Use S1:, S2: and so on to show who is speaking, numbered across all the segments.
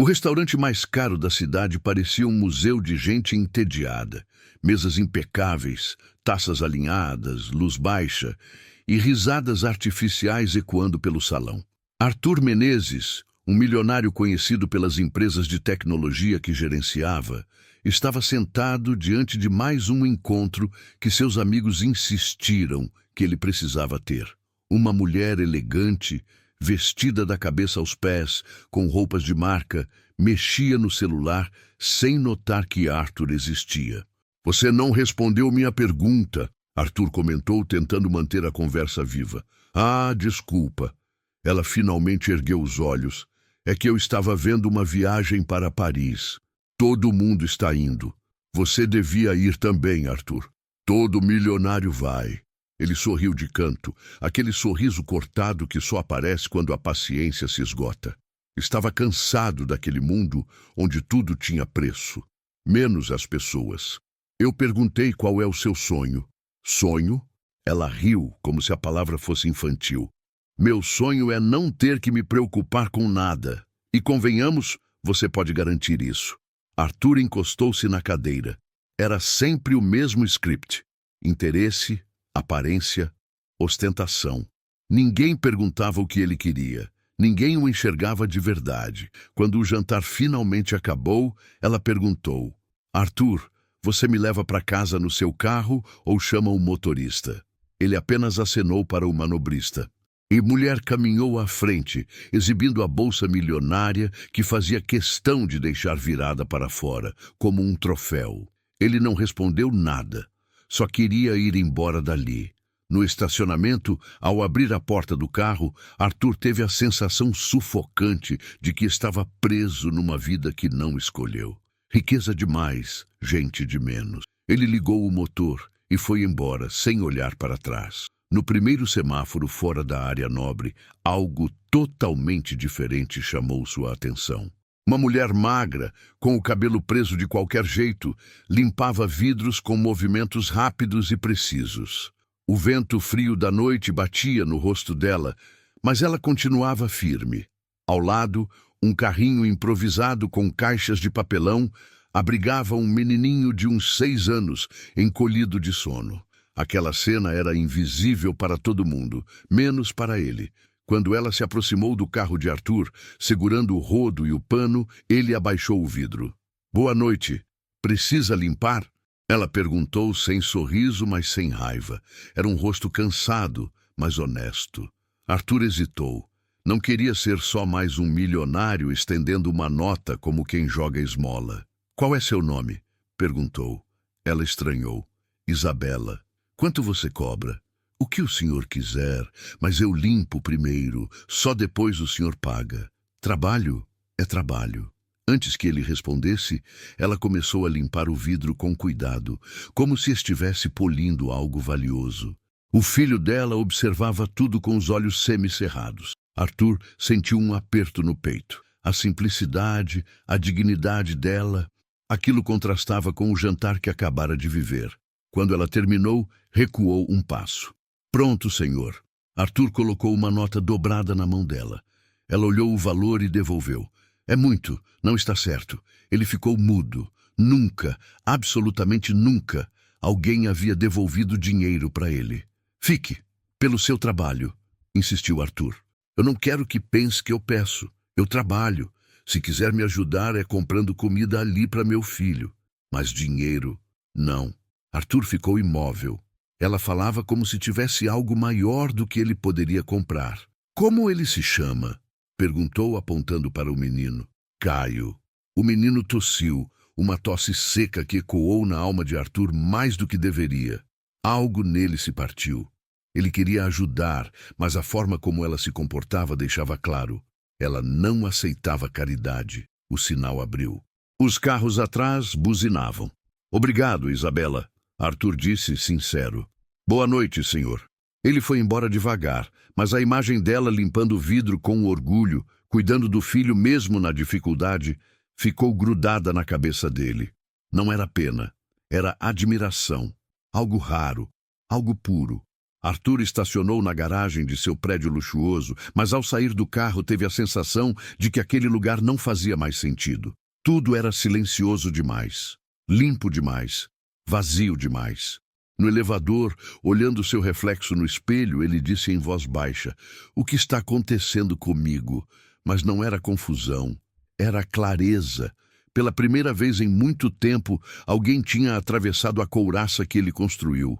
S1: O restaurante mais caro da cidade parecia um museu de gente entediada. Mesas impecáveis, taças alinhadas, luz baixa e risadas artificiais ecoando pelo salão. Arthur Menezes, um milionário conhecido pelas empresas de tecnologia que gerenciava, estava sentado diante de mais um encontro que seus amigos insistiram que ele precisava ter. Uma mulher elegante, vestida da cabeça aos pés, com roupas de marca, mexia no celular sem notar que Arthur existia. "Você não respondeu minha pergunta", Arthur comentou, tentando manter a conversa viva. "Ah, desculpa." Ela finalmente ergueu os olhos. "É que eu estava vendo uma viagem para Paris. Todo mundo está indo. Você devia ir também, Arthur. Todo milionário vai." Ele sorriu de canto, aquele sorriso cortado que só aparece quando a paciência se esgota. Estava cansado daquele mundo onde tudo tinha preço, menos as pessoas. "Eu perguntei qual é o seu sonho." "Sonho?" Ela riu, como se a palavra fosse infantil. "Meu sonho é não ter que me preocupar com nada. E convenhamos, você pode garantir isso." Arthur encostou-se na cadeira. Era sempre o mesmo script. Interesse, aparência, ostentação. Ninguém perguntava o que ele queria. Ninguém o enxergava de verdade. Quando o jantar finalmente acabou, ela perguntou: "Arthur, você me leva para casa no seu carro ou chama um motorista?" Ele apenas acenou para o manobrista. E mulher caminhou à frente, exibindo a bolsa milionária que fazia questão de deixar virada para fora, como um troféu. Ele não respondeu nada. Só queria ir embora dali. No estacionamento, ao abrir a porta do carro, Arthur teve a sensação sufocante de que estava preso numa vida que não escolheu. Riqueza demais, gente de menos. Ele ligou o motor e foi embora, sem olhar para trás. No primeiro semáforo fora da área nobre, algo totalmente diferente chamou sua atenção. Uma mulher magra, com o cabelo preso de qualquer jeito, limpava vidros com movimentos rápidos e precisos. O vento frio da noite batia no rosto dela, mas ela continuava firme. Ao lado, um carrinho improvisado com caixas de papelão abrigava um menininho de uns 6 anos, encolhido de sono. Aquela cena era invisível para todo mundo, menos para ele. Quando ela se aproximou do carro de Arthur, segurando o rodo e o pano, ele abaixou o vidro. "Boa noite. Precisa limpar?" Ela perguntou sem sorriso, mas sem raiva. Era um rosto cansado, mas honesto. Arthur hesitou. Não queria ser só mais um milionário estendendo uma nota como quem joga esmola. "Qual é seu nome?" perguntou. Ela estranhou. "Isabela." "Quanto você cobra?" "O que o senhor quiser, mas eu limpo primeiro, só depois o senhor paga. Trabalho é trabalho." Antes que ele respondesse, ela começou a limpar o vidro com cuidado, como se estivesse polindo algo valioso. O filho dela observava tudo com os olhos semicerrados. Arthur sentiu um aperto no peito. A simplicidade, a dignidade dela, aquilo contrastava com o jantar que acabara de viver. Quando ela terminou, recuou um passo. "Pronto, senhor." Arthur colocou uma nota dobrada na mão dela. Ela olhou o valor e devolveu. "É muito, não está certo." Ele ficou mudo. Nunca, absolutamente nunca, alguém havia devolvido dinheiro para ele. "Fique, pelo seu trabalho", insistiu Arthur. "Eu não quero que pense que eu peço. Eu trabalho. Se quiser me ajudar é comprando comida ali para meu filho. Mas dinheiro, não." Arthur ficou imóvel. Ela falava como se tivesse algo maior do que ele poderia comprar. "Como ele se chama?" perguntou, apontando para o menino. "Caio." O menino tossiu, uma tosse seca que ecoou na alma de Arthur mais do que deveria. Algo nele se partiu. Ele queria ajudar, mas a forma como ela se comportava deixava claro. Ela não aceitava caridade. O sinal abriu. Os carros atrás buzinavam. "Obrigado, Isabela," Arthur disse, sincero. "Boa noite, senhor." Ele foi embora devagar, mas a imagem dela limpando o vidro com orgulho, cuidando do filho mesmo na dificuldade, ficou grudada na cabeça dele. Não era pena, era admiração. Algo raro, algo puro. Arthur estacionou na garagem de seu prédio luxuoso, mas ao sair do carro teve a sensação de que aquele lugar não fazia mais sentido. Tudo era silencioso demais, limpo demais, vazio demais. No elevador, olhando seu reflexo no espelho, ele disse em voz baixa: "O que está acontecendo comigo?" Mas não era confusão, era clareza. Pela primeira vez em muito tempo, alguém tinha atravessado a couraça que ele construiu.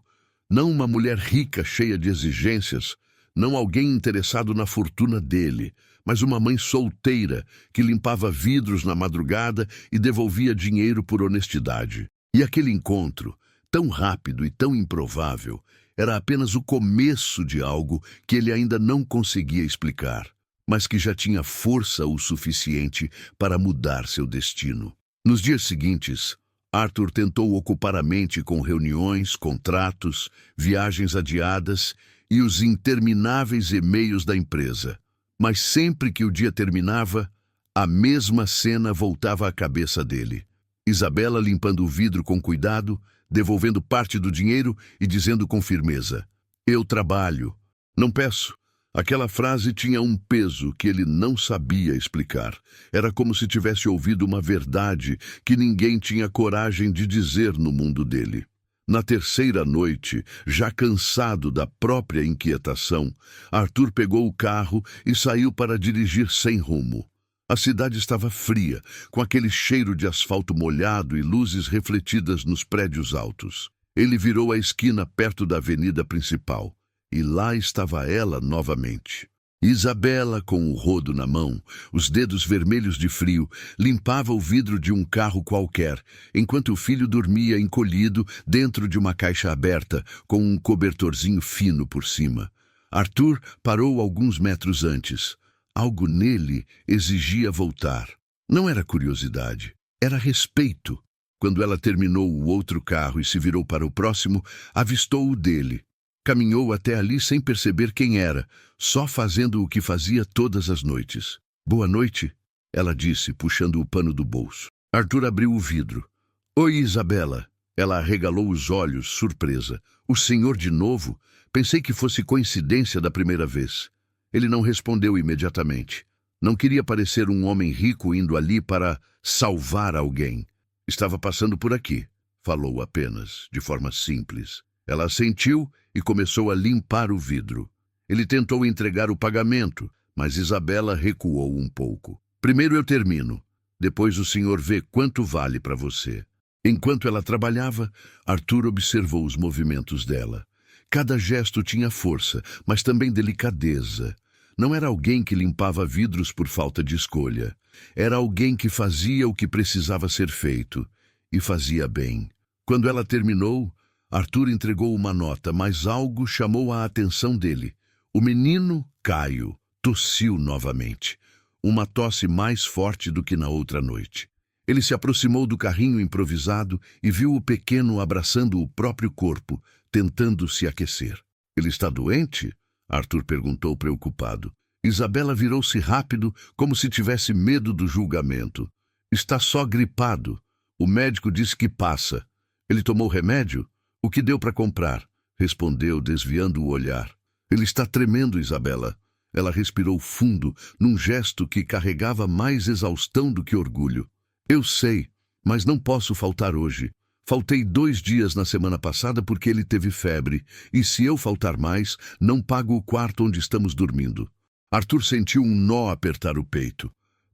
S1: Não uma mulher rica, cheia de exigências, não alguém interessado na fortuna dele, mas uma mãe solteira que limpava vidros na madrugada e devolvia dinheiro por honestidade. E aquele encontro, tão rápido e tão improvável, era apenas o começo de algo que ele ainda não conseguia explicar, mas que já tinha força o suficiente para mudar seu destino. Nos dias seguintes, Arthur tentou ocupar a mente com reuniões, contratos, viagens adiadas e os intermináveis e-mails da empresa. Mas sempre que o dia terminava, a mesma cena voltava à cabeça dele. Isabela limpando o vidro com cuidado, devolvendo parte do dinheiro e dizendo com firmeza: "Eu trabalho, não peço." Aquela frase tinha um peso que ele não sabia explicar. Era como se tivesse ouvido uma verdade que ninguém tinha coragem de dizer no mundo dele. Na terceira noite, já cansado da própria inquietação, Arthur pegou o carro e saiu para dirigir sem rumo. A cidade estava fria, com aquele cheiro de asfalto molhado e luzes refletidas nos prédios altos. Ele virou a esquina perto da avenida principal. E lá estava ela novamente. Isabela, com o rodo na mão, os dedos vermelhos de frio, limpava o vidro de um carro qualquer, enquanto o filho dormia encolhido dentro de uma caixa aberta, com um cobertorzinho fino por cima. Arthur parou alguns metros antes. Algo nele exigia voltar. Não era curiosidade, era respeito. Quando ela terminou o outro carro e se virou para o próximo, avistou o dele. Caminhou até ali sem perceber quem era, só fazendo o que fazia todas as noites. "Boa noite," ela disse, puxando o pano do bolso. Arthur abriu o vidro. "Oi, Isabela." Ela arregalou os olhos, surpresa. "O senhor de novo? Pensei que fosse coincidência da primeira vez." Ele não respondeu imediatamente. Não queria parecer um homem rico indo ali para salvar alguém. "Estava passando por aqui," falou apenas, de forma simples. Ela assentiu e começou a limpar o vidro. Ele tentou entregar o pagamento, mas Isabela recuou um pouco. "Primeiro eu termino. Depois o senhor vê quanto vale para você." Enquanto ela trabalhava, Arthur observou os movimentos dela. Cada gesto tinha força, mas também delicadeza. Não era alguém que limpava vidros por falta de escolha. Era alguém que fazia o que precisava ser feito, e fazia bem. Quando ela terminou, Arthur entregou uma nota, mas algo chamou a atenção dele. O menino, Caio, tossiu novamente. Uma tosse mais forte do que na outra noite. Ele se aproximou do carrinho improvisado e viu o pequeno abraçando o próprio corpo, tentando se aquecer. "Ele está doente?" Arthur perguntou preocupado. Isabela virou-se rápido, como se tivesse medo do julgamento. "Está só gripado. O médico disse que passa. Ele tomou remédio? O que deu para comprar?" respondeu, desviando o olhar. "Ele está tremendo, Isabela." Ela respirou fundo, num gesto que carregava mais exaustão do que orgulho. "Eu sei, mas não posso faltar hoje. Faltei 2 dias na semana passada porque ele teve febre, e se eu faltar mais, não pago o quarto onde estamos dormindo." Arthur sentiu um nó apertar o peito.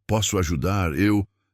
S1: "Posso ajudar?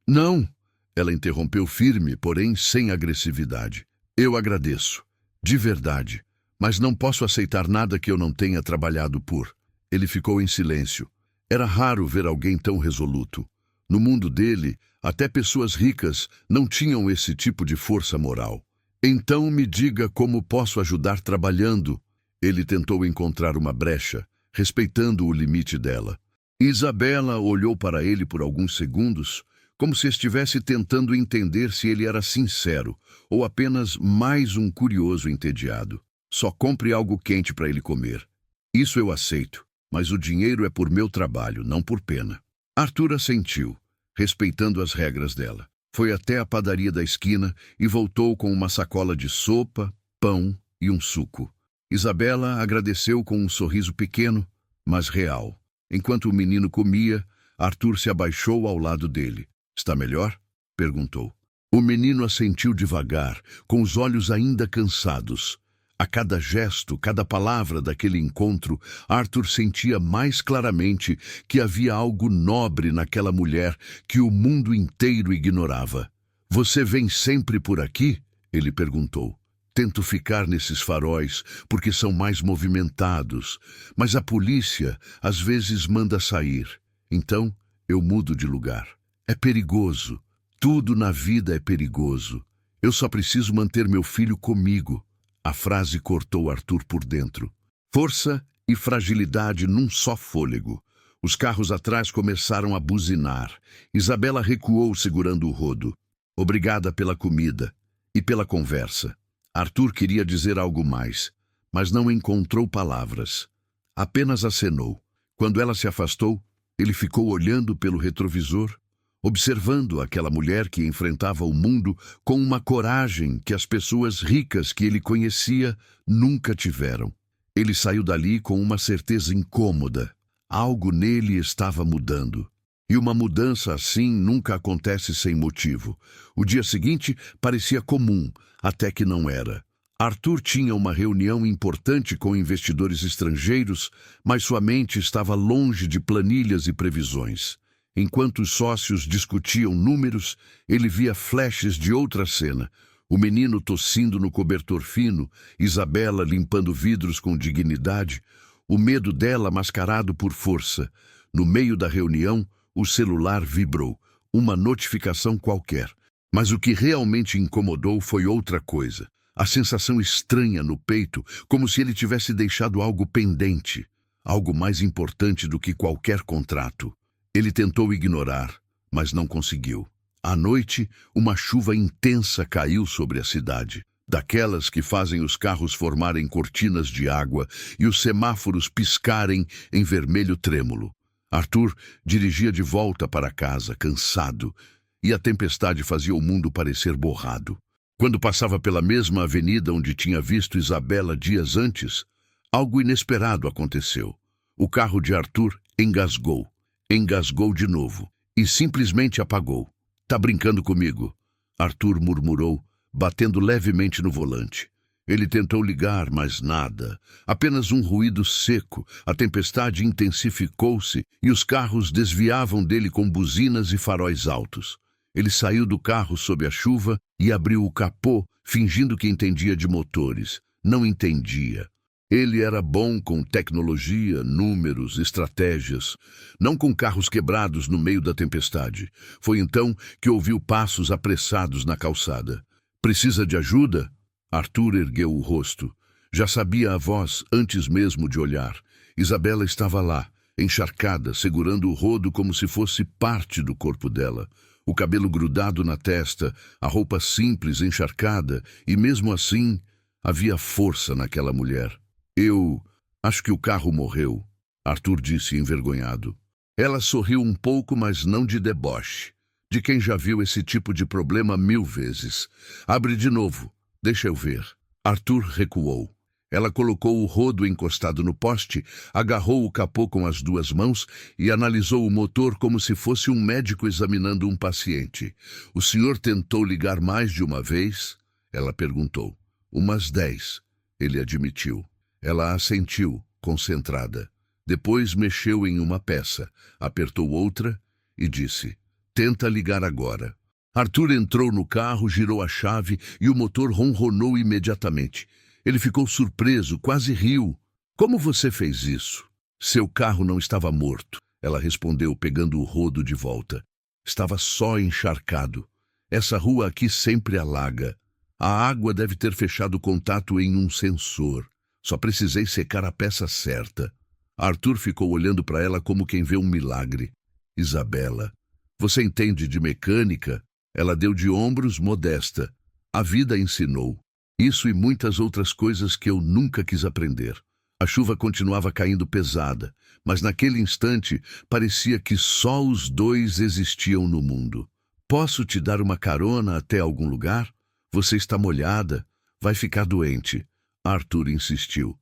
S1: Não!" Ela interrompeu firme, porém sem agressividade. "Eu agradeço, de verdade, mas não posso aceitar nada que eu não tenha trabalhado por." Ele ficou em silêncio. Era raro ver alguém tão resoluto. No mundo dele, até pessoas ricas não tinham esse tipo de força moral. "Então me diga como posso ajudar trabalhando." Ele tentou encontrar uma brecha, respeitando o limite dela. Isabela olhou para ele por alguns segundos, como se estivesse tentando entender se ele era sincero ou apenas mais um curioso entediado. "Só compre algo quente para ele comer. Isso eu aceito, mas o dinheiro é por meu trabalho, não por pena." Arthur assentiu, respeitando as regras dela. Foi até a padaria da esquina e voltou com uma sacola de sopa, pão e um suco. Isabela agradeceu com um sorriso pequeno, mas real. Enquanto o menino comia, Arthur se abaixou ao lado dele. Está melhor? Perguntou. O menino assentiu devagar, com os olhos ainda cansados. A cada gesto, cada palavra daquele encontro, Arthur sentia mais claramente que havia algo nobre naquela mulher que o mundo inteiro ignorava. Você vem sempre por aqui? Ele perguntou. Tento ficar nesses faróis porque são mais movimentados, mas a polícia às vezes manda sair. Então eu mudo de lugar. É perigoso. Tudo na vida é perigoso. Eu só preciso manter meu filho comigo. A frase cortou Arthur por dentro. Força e fragilidade num só fôlego. Os carros atrás começaram a buzinar. Isabela recuou segurando o rodo. Obrigada pela comida e pela conversa. Arthur queria dizer algo mais, mas não encontrou palavras. Apenas acenou. Quando ela se afastou, ele ficou olhando pelo retrovisor, observando aquela mulher que enfrentava o mundo com uma coragem que as pessoas ricas que ele conhecia nunca tiveram. Ele saiu dali com uma certeza incômoda. Algo nele estava mudando. E uma mudança assim nunca acontece sem motivo. O dia seguinte parecia comum, até que não era. Arthur tinha uma reunião importante com investidores estrangeiros, mas sua mente estava longe de planilhas e previsões. Enquanto os sócios discutiam números, ele via flashes de outra cena. O menino tossindo no cobertor fino, Isabela limpando vidros com dignidade, o medo dela mascarado por força. No meio da reunião, o celular vibrou, uma notificação qualquer. Mas o que realmente incomodou foi outra coisa. A sensação estranha no peito, como se ele tivesse deixado algo pendente, algo mais importante do que qualquer contrato. Ele tentou ignorar, mas não conseguiu. À noite, uma chuva intensa caiu sobre a cidade, daquelas que fazem os carros formarem cortinas de água e os semáforos piscarem em vermelho trêmulo. Arthur dirigia de volta para casa, cansado, e a tempestade fazia o mundo parecer borrado. Quando passava pela mesma avenida onde tinha visto Isabela dias antes, algo inesperado aconteceu. O carro de Arthur engasgou. Engasgou de novo e simplesmente apagou. Tá brincando comigo? Arthur murmurou, batendo levemente no volante. Ele tentou ligar, mas nada. Apenas um ruído seco. A tempestade intensificou-se e os carros desviavam dele com buzinas e faróis altos. Ele saiu do carro sob a chuva e abriu o capô, fingindo que entendia de motores. Não entendia. Ele era bom com tecnologia, números, estratégias, não com carros quebrados no meio da tempestade. Foi então que ouviu passos apressados na calçada. Precisa de ajuda? Arthur ergueu o rosto. Já sabia a voz antes mesmo de olhar. Isabela estava lá, encharcada, segurando o rodo como se fosse parte do corpo dela. O cabelo grudado na testa, a roupa simples, encharcada, e mesmo assim havia força naquela mulher. Eu acho que o carro morreu, Arthur disse envergonhado. Ela sorriu um pouco, mas não de deboche. De quem já viu esse tipo de problema 1000 vezes. Abre de novo, deixa eu ver. Arthur recuou. Ela colocou o rodo encostado no poste, agarrou o capô com as 2 mãos e analisou o motor como se fosse um médico examinando um paciente. O senhor tentou ligar mais de uma vez? Ela perguntou. Umas 10, ele admitiu. Ela assentiu, concentrada. Depois mexeu em uma peça, apertou outra e disse, tenta ligar agora. Arthur entrou no carro, girou a chave e o motor ronronou imediatamente. Ele ficou surpreso, quase riu. Como você fez isso? Seu carro não estava morto, ela respondeu pegando o rodo de volta. Estava só encharcado. Essa rua aqui sempre alaga. A água deve ter fechado contato em um sensor. Só precisei secar a peça certa. Arthur ficou olhando para ela como quem vê um milagre. Isabela, você entende de mecânica? Ela deu de ombros, modesta. A vida ensinou. Isso e muitas outras coisas que eu nunca quis aprender. A chuva continuava caindo pesada, mas naquele instante parecia que só os 2 existiam no mundo. Posso te dar uma carona até algum lugar? Você está molhada, vai ficar doente. Arthur insistiu.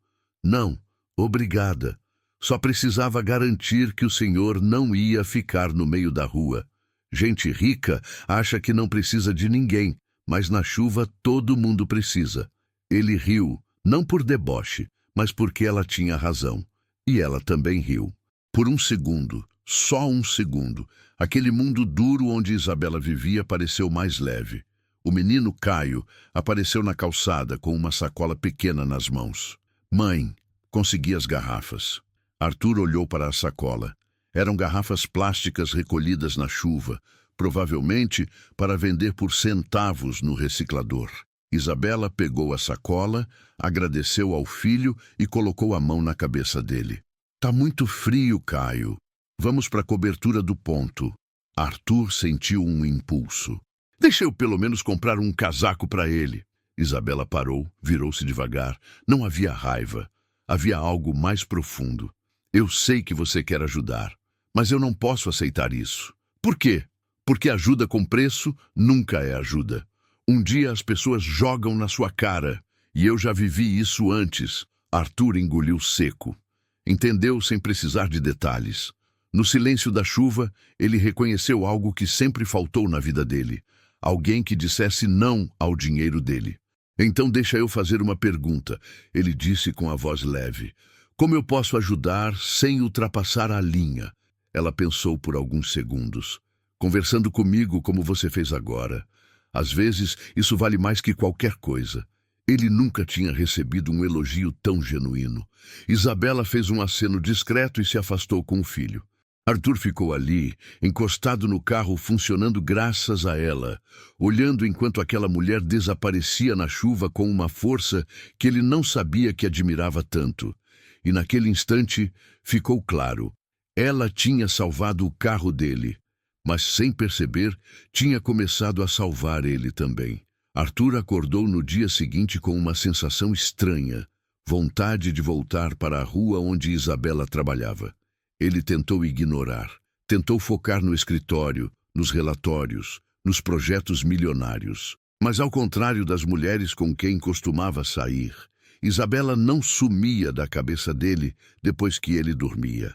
S1: Não, obrigada. Só precisava garantir que o senhor não ia ficar no meio da rua. Gente rica acha que não precisa de ninguém, mas na chuva todo mundo precisa. Ele riu, não por deboche, mas porque ela tinha razão. E ela também riu. Por um segundo, só um segundo, aquele mundo duro onde Isabela vivia pareceu mais leve. O menino Caio apareceu na calçada com uma sacola pequena nas mãos. Mãe, consegui as garrafas. Arthur olhou para a sacola. Eram garrafas plásticas recolhidas na chuva, provavelmente para vender por centavos no reciclador. Isabela pegou a sacola, agradeceu ao filho e colocou a mão na cabeça dele. Tá muito frio, Caio. Vamos para a cobertura do ponto. Arthur sentiu um impulso. Deixa eu pelo menos comprar um casaco para ele. Isabela parou, virou-se devagar. Não havia raiva. Havia algo mais profundo. Eu sei que você quer ajudar, mas eu não posso aceitar isso. Por quê? Porque ajuda com preço nunca é ajuda. Um dia as pessoas jogam na sua cara, e eu já vivi isso antes. Arthur engoliu seco. Entendeu sem precisar de detalhes. No silêncio da chuva, ele reconheceu algo que sempre faltou na vida dele. Alguém que dissesse não ao dinheiro dele. Então deixa eu fazer uma pergunta, ele disse com a voz leve. Como eu posso ajudar sem ultrapassar a linha? Ela pensou por alguns segundos. Conversando comigo como você fez agora. Às vezes, isso vale mais que qualquer coisa. Ele nunca tinha recebido um elogio tão genuíno. Isabela fez um aceno discreto e se afastou com o filho. Arthur ficou ali, encostado no carro, funcionando graças a ela, olhando enquanto aquela mulher desaparecia na chuva com uma força que ele não sabia que admirava tanto. E naquele instante ficou claro, ela tinha salvado o carro dele, mas sem perceber, tinha começado a salvar ele também. Arthur acordou no dia seguinte com uma sensação estranha, vontade de voltar para a rua onde Isabela trabalhava. Ele tentou ignorar, tentou focar no escritório, nos relatórios, nos projetos milionários. Mas ao contrário das mulheres com quem costumava sair, Isabela não sumia da cabeça dele depois que ele dormia.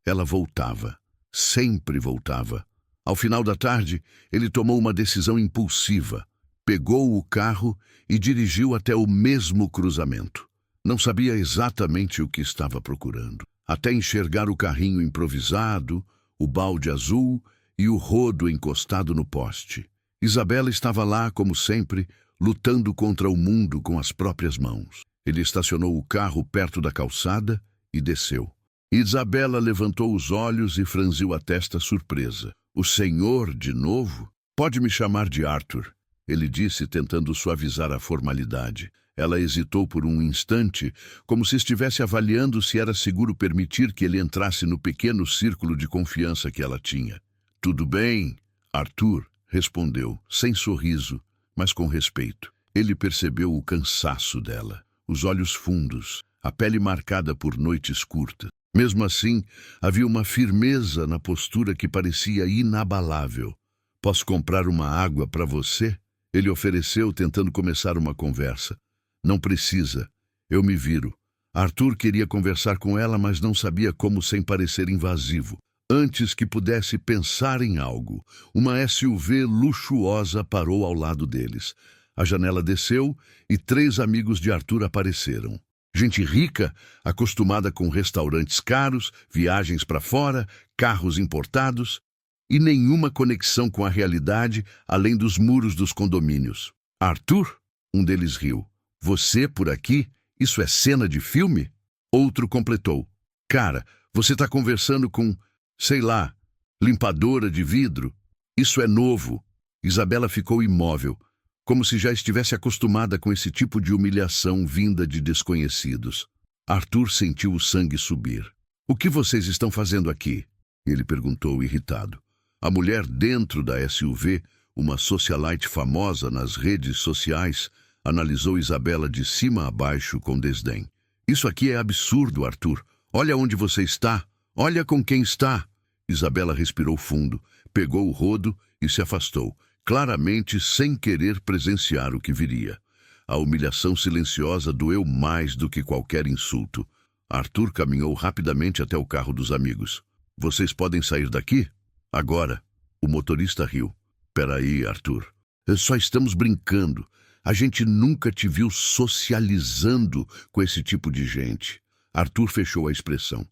S1: Ela voltava, sempre voltava. Ao final da tarde, ele tomou uma decisão impulsiva. Pegou o carro e dirigiu até o mesmo cruzamento. Não sabia exatamente o que estava procurando, até enxergar o carrinho improvisado, o balde azul e o rodo encostado no poste. Isabela estava lá, como sempre, lutando contra o mundo com as próprias mãos. Ele estacionou o carro perto da calçada e desceu. Isabela levantou os olhos e franziu a testa surpresa. O senhor, de novo? Pode me chamar de Arthur, ele disse, tentando suavizar a formalidade. Ela hesitou por um instante, como se estivesse avaliando se era seguro permitir que ele entrasse no pequeno círculo de confiança que ela tinha. Tudo bem, Arthur, respondeu, sem sorriso, mas com respeito. Ele percebeu o cansaço dela, os olhos fundos, a pele marcada por noites curtas. Mesmo assim, havia uma firmeza na postura que parecia inabalável. Posso comprar uma água para você? Ele ofereceu, tentando começar uma conversa. Não precisa. Eu me viro. Arthur queria conversar com ela, mas não sabia como sem parecer invasivo. Antes que pudesse pensar em algo, uma SUV luxuosa parou ao lado deles. A janela desceu e 3 amigos de Arthur apareceram. Gente rica, acostumada com restaurantes caros, viagens para fora, carros importados e nenhuma conexão com a realidade além dos muros dos condomínios. Arthur? Um deles riu. Você por aqui? Isso é cena de filme? Outro completou. Cara, você está conversando com, sei lá, limpadora de vidro? Isso é novo. Isabela ficou imóvel, como se já estivesse acostumada com esse tipo de humilhação vinda de desconhecidos. Arthur sentiu o sangue subir. O que vocês estão fazendo aqui? Ele perguntou irritado. A mulher dentro da SUV, uma socialite famosa nas redes sociais, analisou Isabela de cima a baixo com desdém. Isso aqui é absurdo, Arthur. Olha onde você está. Olha com quem está. Isabela respirou fundo, pegou o rodo e se afastou, claramente sem querer presenciar o que viria. A humilhação silenciosa doeu mais do que qualquer insulto. Arthur caminhou rapidamente até o carro dos amigos. Vocês podem sair daqui? Agora. O motorista riu. Peraí, Arthur. Só estamos brincando. A gente nunca te viu socializando com esse tipo de gente. Arthur fechou a expressão.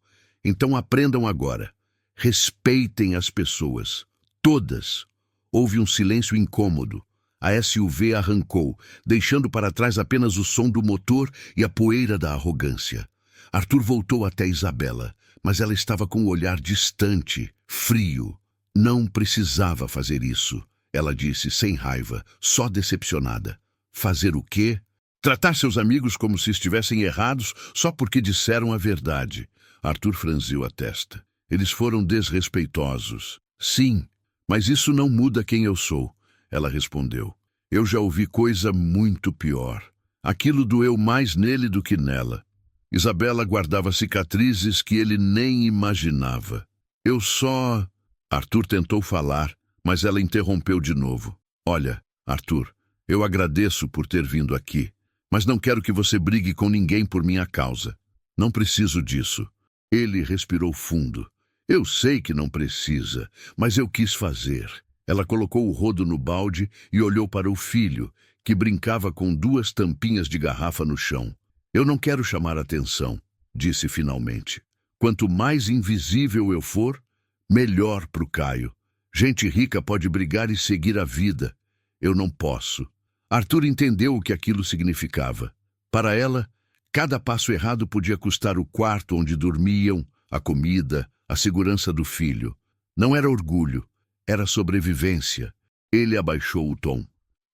S1: Então aprendam agora. Respeitem as pessoas. Todas. Houve um silêncio incômodo. A SUV arrancou, deixando para trás apenas o som do motor e a poeira da arrogância. Arthur voltou até Isabela, mas ela estava com o olhar distante, frio. Não precisava fazer isso, ela disse sem raiva, só decepcionada. Fazer o quê? Tratar seus amigos como se estivessem errados só porque disseram a verdade. Arthur franziu a testa. Eles foram desrespeitosos. Sim, mas isso não muda quem eu sou, ela respondeu. Eu já ouvi coisa muito pior. Aquilo doeu mais nele do que nela. Isabela guardava cicatrizes que ele nem imaginava. Eu só... Arthur tentou falar, mas ela interrompeu de novo. Olha, Arthur, eu agradeço por ter vindo aqui, mas não quero que você brigue com ninguém por minha causa. Não preciso disso. Ele respirou fundo. Eu sei que não precisa, mas eu quis fazer. Ela colocou o rodo no balde e olhou para o filho, que brincava com 2 tampinhas de garrafa no chão. Eu não quero chamar atenção, disse finalmente. Quanto mais invisível eu for, melhor pro Caio. Gente rica pode brigar e seguir a vida. Eu não posso. Arthur entendeu o que aquilo significava. Para ela, cada passo errado podia custar o quarto onde dormiam, a comida, a segurança do filho. Não era orgulho, era sobrevivência. Ele abaixou o tom.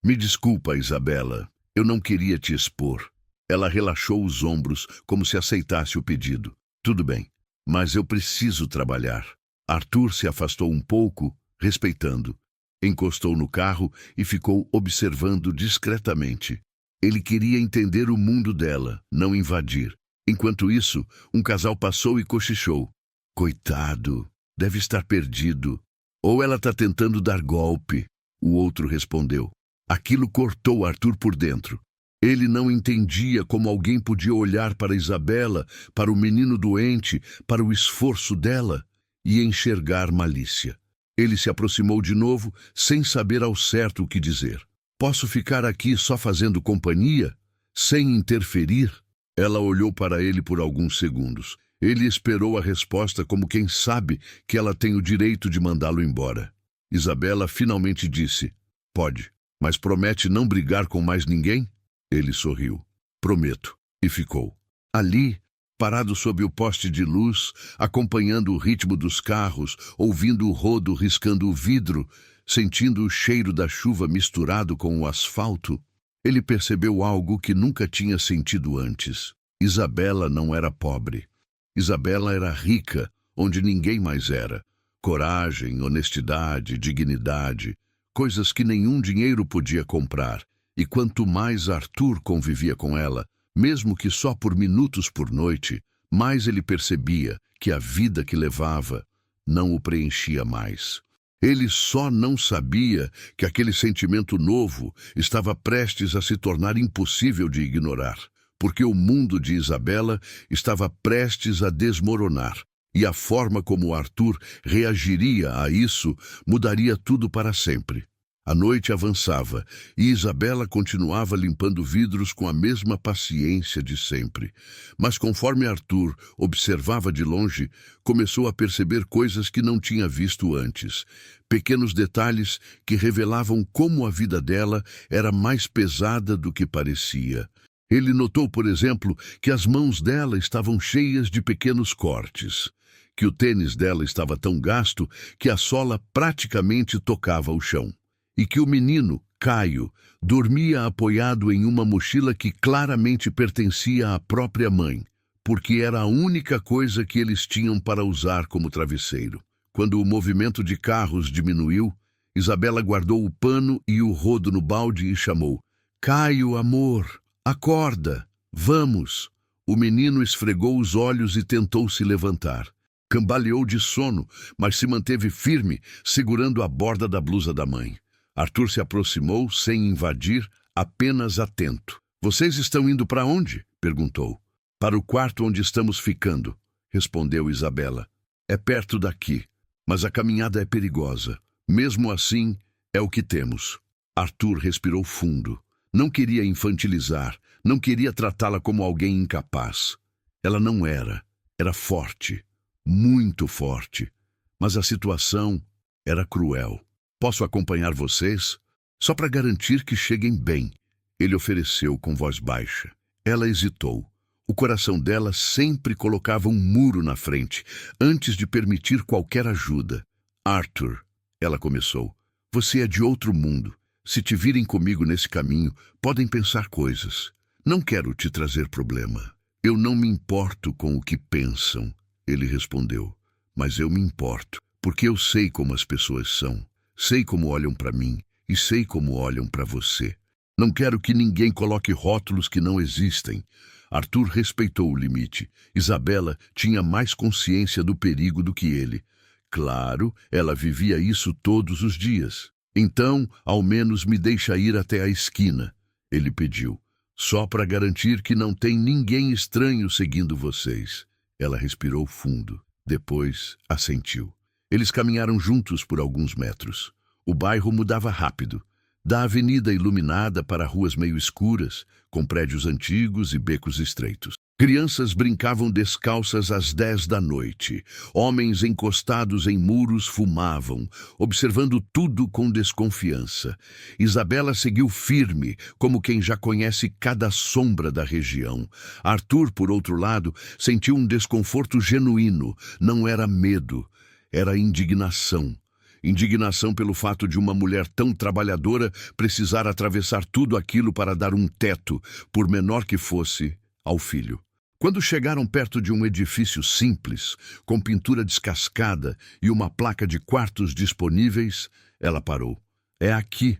S1: Me desculpa, Isabela. Eu não queria te expor. Ela relaxou os ombros, como se aceitasse o pedido. Tudo bem, mas eu preciso trabalhar. Arthur se afastou um pouco, respeitando. Encostou no carro e ficou observando discretamente. Ele queria entender o mundo dela, não invadir. Enquanto isso, um casal passou e cochichou. Coitado, deve estar perdido. Ou ela está tentando dar golpe. O outro respondeu. Aquilo cortou Arthur por dentro. Ele não entendia como alguém podia olhar para Isabela, para o menino doente, para o esforço dela e enxergar malícia. Ele se aproximou de novo, sem saber ao certo o que dizer. Posso ficar aqui só fazendo companhia? Sem interferir? Ela olhou para ele por alguns segundos. Ele esperou a resposta como quem sabe que ela tem o direito de mandá-lo embora. Isabela finalmente disse, pode, mas promete não brigar com mais ninguém? Ele sorriu. Prometo. E ficou. Ali, parado sob o poste de luz, acompanhando o ritmo dos carros, ouvindo o rodo riscando o vidro, sentindo o cheiro da chuva misturado com o asfalto, ele percebeu algo que nunca tinha sentido antes. Isabela não era pobre. Isabela era rica, onde ninguém mais era. Coragem, honestidade, dignidade, coisas que nenhum dinheiro podia comprar. E quanto mais Arthur convivia com ela, mesmo que só por minutos por noite, mais ele percebia que a vida que levava não o preenchia mais. Ele só não sabia que aquele sentimento novo estava prestes a se tornar impossível de ignorar, porque o mundo de Isabela estava prestes a desmoronar, e a forma como Arthur reagiria a isso mudaria tudo para sempre. A noite avançava e Isabela continuava limpando vidros com a mesma paciência de sempre. Mas conforme Arthur observava de longe, começou a perceber coisas que não tinha visto antes. Pequenos detalhes que revelavam como a vida dela era mais pesada do que parecia. Ele notou, por exemplo, que as mãos dela estavam cheias de pequenos cortes, que o tênis dela estava tão gasto que a sola praticamente tocava o chão. E que o menino, Caio, dormia apoiado em uma mochila que claramente pertencia à própria mãe, porque era a única coisa que eles tinham para usar como travesseiro. Quando o movimento de carros diminuiu, Isabela guardou o pano e o rodo no balde e chamou, Caio, amor, acorda, vamos. O menino esfregou os olhos e tentou se levantar. Cambaleou de sono, mas se manteve firme, segurando a borda da blusa da mãe. Arthur se aproximou sem invadir, apenas atento. Vocês estão indo para onde? Perguntou. Para o quarto onde estamos ficando, respondeu Isabela. É perto daqui, mas a caminhada é perigosa. Mesmo assim, é o que temos. Arthur respirou fundo. Não queria infantilizar, não queria tratá-la como alguém incapaz. Ela não era. Era forte, muito forte. Mas a situação era cruel. Posso acompanhar vocês? Só para garantir que cheguem bem, ele ofereceu com voz baixa. Ela hesitou. O coração dela sempre colocava um muro na frente, antes de permitir qualquer ajuda. Arthur, ela começou, você é de outro mundo. Se te virem comigo nesse caminho, podem pensar coisas. Não quero te trazer problema. Eu não me importo com o que pensam, ele respondeu. Mas eu me importo, porque eu sei como as pessoas são. Sei como olham para mim e sei como olham para você. Não quero que ninguém coloque rótulos que não existem. Arthur respeitou o limite. Isabela tinha mais consciência do perigo do que ele. Claro, ela vivia isso todos os dias. Então, ao menos me deixa ir até a esquina, ele pediu. Só para garantir que não tem ninguém estranho seguindo vocês. Ela respirou fundo. Depois, assentiu. Eles caminharam juntos por alguns metros. O bairro mudava rápido. Da avenida iluminada para ruas meio escuras, com prédios antigos e becos estreitos. Crianças brincavam descalças às 10 da noite. Homens encostados em muros fumavam, observando tudo com desconfiança. Isabela seguiu firme, como quem já conhece cada sombra da região. Arthur, por outro lado, sentiu um desconforto genuíno. Não era medo, era indignação. Indignação pelo fato de uma mulher tão trabalhadora precisar atravessar tudo aquilo para dar um teto, por menor que fosse, ao filho. Quando chegaram perto de um edifício simples, com pintura descascada e uma placa de quartos disponíveis, ela parou. É aqui.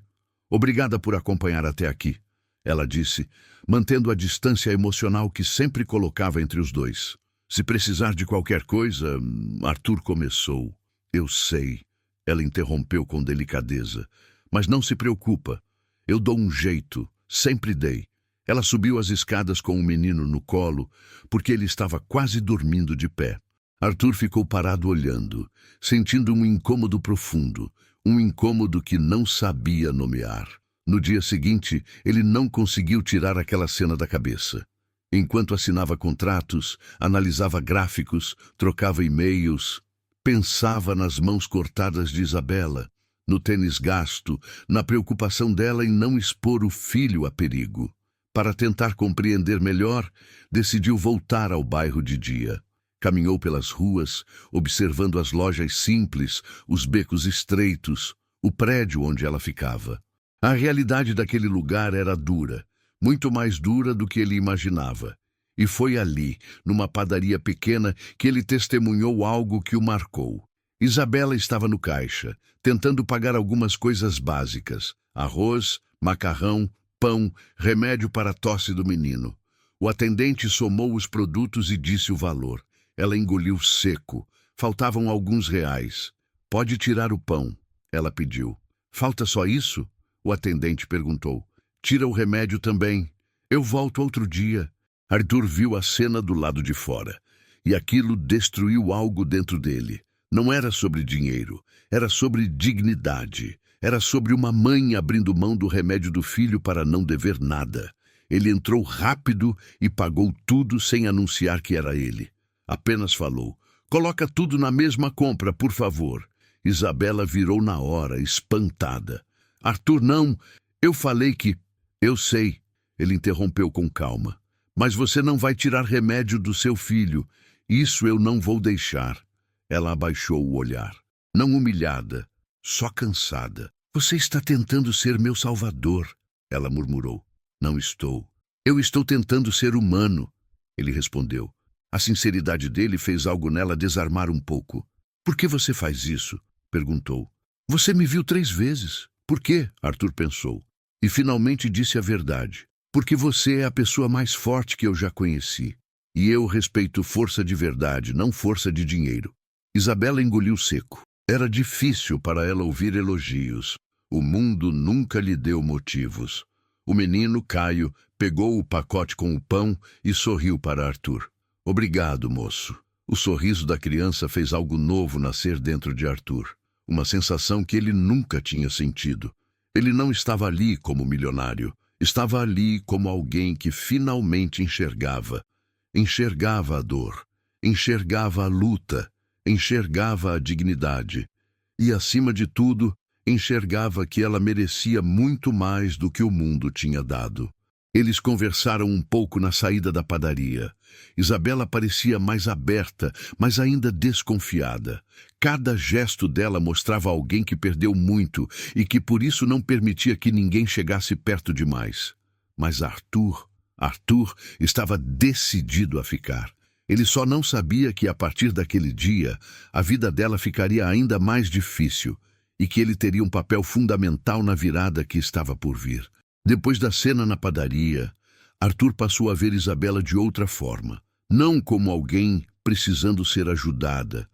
S1: Obrigada por acompanhar até aqui, ela disse, mantendo a distância emocional que sempre colocava entre os dois. Se precisar de qualquer coisa, Arthur começou. Eu sei. Ela interrompeu com delicadeza. Mas não se preocupa. Eu dou um jeito. Sempre dei. Ela subiu as escadas com o menino no colo, porque ele estava quase dormindo de pé. Arthur ficou parado olhando, sentindo um incômodo profundo, um incômodo que não sabia nomear. No dia seguinte, ele não conseguiu tirar aquela cena da cabeça. Enquanto assinava contratos, analisava gráficos, trocava e-mails, pensava nas mãos cortadas de Isabela, no tênis gasto, na preocupação dela em não expor o filho a perigo. Para tentar compreender melhor, decidiu voltar ao bairro de dia. Caminhou pelas ruas, observando as lojas simples, os becos estreitos, o prédio onde ela ficava. A realidade daquele lugar era dura, muito mais dura do que ele imaginava. E foi ali, numa padaria pequena, que ele testemunhou algo que o marcou. Isabela estava no caixa, tentando pagar algumas coisas básicas: arroz, macarrão, pão, remédio para a tosse do menino. O atendente somou os produtos e disse o valor. Ela engoliu seco. Faltavam alguns reais. Pode tirar o pão, ela pediu. Falta só isso? O atendente perguntou. Tira o remédio também. Eu volto outro dia. Arthur viu a cena do lado de fora, e aquilo destruiu algo dentro dele. Não era sobre dinheiro, era sobre dignidade. Era sobre uma mãe abrindo mão do remédio do filho para não dever nada. Ele entrou rápido e pagou tudo sem anunciar que era ele. Apenas falou, coloca tudo na mesma compra, por favor. Isabela virou na hora, espantada. Arthur, não, eu falei que... Eu sei, ele interrompeu com calma. Mas você não vai tirar remédio do seu filho. Isso eu não vou deixar. Ela abaixou o olhar. Não humilhada, só cansada. Você está tentando ser meu salvador, ela murmurou. Não estou. Eu estou tentando ser humano, ele respondeu. A sinceridade dele fez algo nela desarmar um pouco. Por que você faz isso? Perguntou. Você me viu 3 vezes. Por quê? Arthur pensou. E finalmente disse a verdade. Porque você é a pessoa mais forte que eu já conheci. E eu respeito força de verdade, não força de dinheiro. Isabela engoliu seco. Era difícil para ela ouvir elogios. O mundo nunca lhe deu motivos. O menino, Caio, pegou o pacote com o pão e sorriu para Arthur. Obrigado, moço. O sorriso da criança fez algo novo nascer dentro de Arthur. Uma sensação que ele nunca tinha sentido. Ele não estava ali como milionário. Estava ali como alguém que finalmente enxergava. Enxergava a dor. Enxergava a luta. Enxergava a dignidade. E, acima de tudo, enxergava que ela merecia muito mais do que o mundo tinha dado. Eles conversaram um pouco na saída da padaria. Isabela parecia mais aberta, mas ainda desconfiada. Cada gesto dela mostrava alguém que perdeu muito e que por isso não permitia que ninguém chegasse perto demais. Mas Arthur estava decidido a ficar. Ele só não sabia que a partir daquele dia a vida dela ficaria ainda mais difícil e que ele teria um papel fundamental na virada que estava por vir. Depois da cena na padaria, Arthur passou a ver Isabela de outra forma. Não como alguém precisando ser ajudada,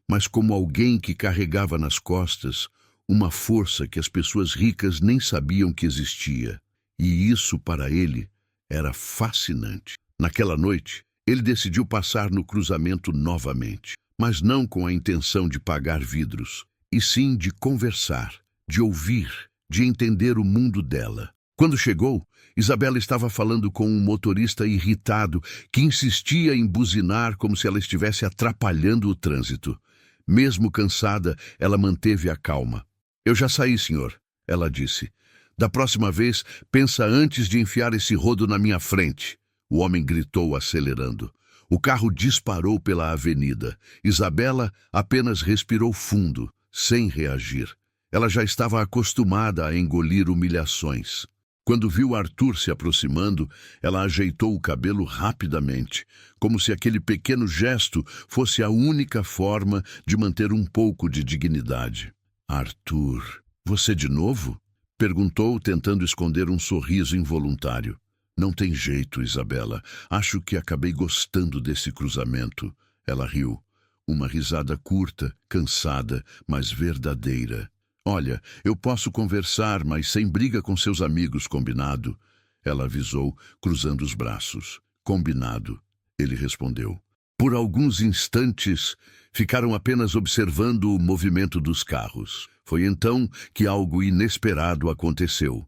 S1: mas como alguém que carregava nas costas uma força que as pessoas ricas nem sabiam que existia. E isso, para ele, era fascinante. Naquela noite, ele decidiu passar no cruzamento novamente, mas não com a intenção de pagar vidros, e sim de conversar, de ouvir, de entender o mundo dela. Quando chegou, Isabela estava falando com um motorista irritado que insistia em buzinar como se ela estivesse atrapalhando o trânsito. Mesmo cansada, ela manteve a calma. Eu já saí, senhor, ela disse. Da próxima vez, pensa antes de enfiar esse rodo na minha frente. O homem gritou, acelerando. O carro disparou pela avenida. Isabela apenas respirou fundo, sem reagir. Ela já estava acostumada a engolir humilhações. Quando viu Arthur se aproximando, ela ajeitou o cabelo rapidamente, como se aquele pequeno gesto fosse a única forma de manter um pouco de dignidade. Arthur, você de novo? Perguntou, tentando esconder um sorriso involuntário. Não tem jeito, Isabela. Acho que acabei gostando desse cruzamento. Ela riu. Uma risada curta, cansada, mas verdadeira. Olha, eu posso conversar, mas sem briga com seus amigos, combinado? Ela avisou, cruzando os braços. Combinado, ele respondeu. Por alguns instantes, ficaram apenas observando o movimento dos carros. Foi então que algo inesperado aconteceu.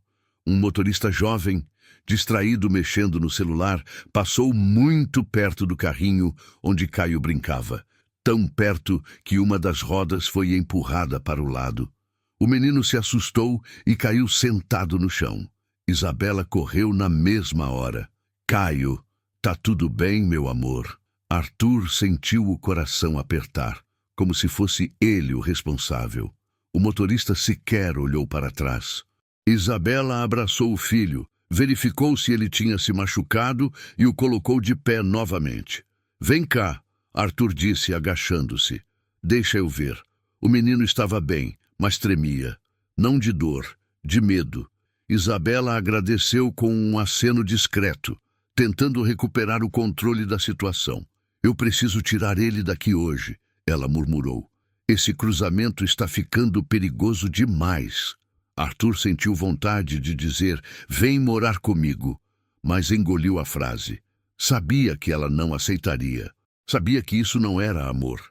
S1: Um motorista jovem, distraído mexendo no celular, passou muito perto do carrinho onde Caio brincava. Tão perto que uma das rodas foi empurrada para o lado. O menino se assustou e caiu sentado no chão. Isabela correu na mesma hora. Caio, tá tudo bem, meu amor? Arthur sentiu o coração apertar, como se fosse ele o responsável. O motorista sequer olhou para trás. Isabela abraçou o filho, verificou se ele tinha se machucado e o colocou de pé novamente. Vem cá, Arthur disse, agachando-se. Deixa eu ver. O menino estava bem, mas tremia. Não de dor, de medo. Isabela agradeceu com um aceno discreto, tentando recuperar o controle da situação. Eu preciso tirar ele daqui hoje, ela murmurou. Esse cruzamento está ficando perigoso demais. Arthur sentiu vontade de dizer, vem morar comigo, mas engoliu a frase. Sabia que ela não aceitaria. Sabia que isso não era amor.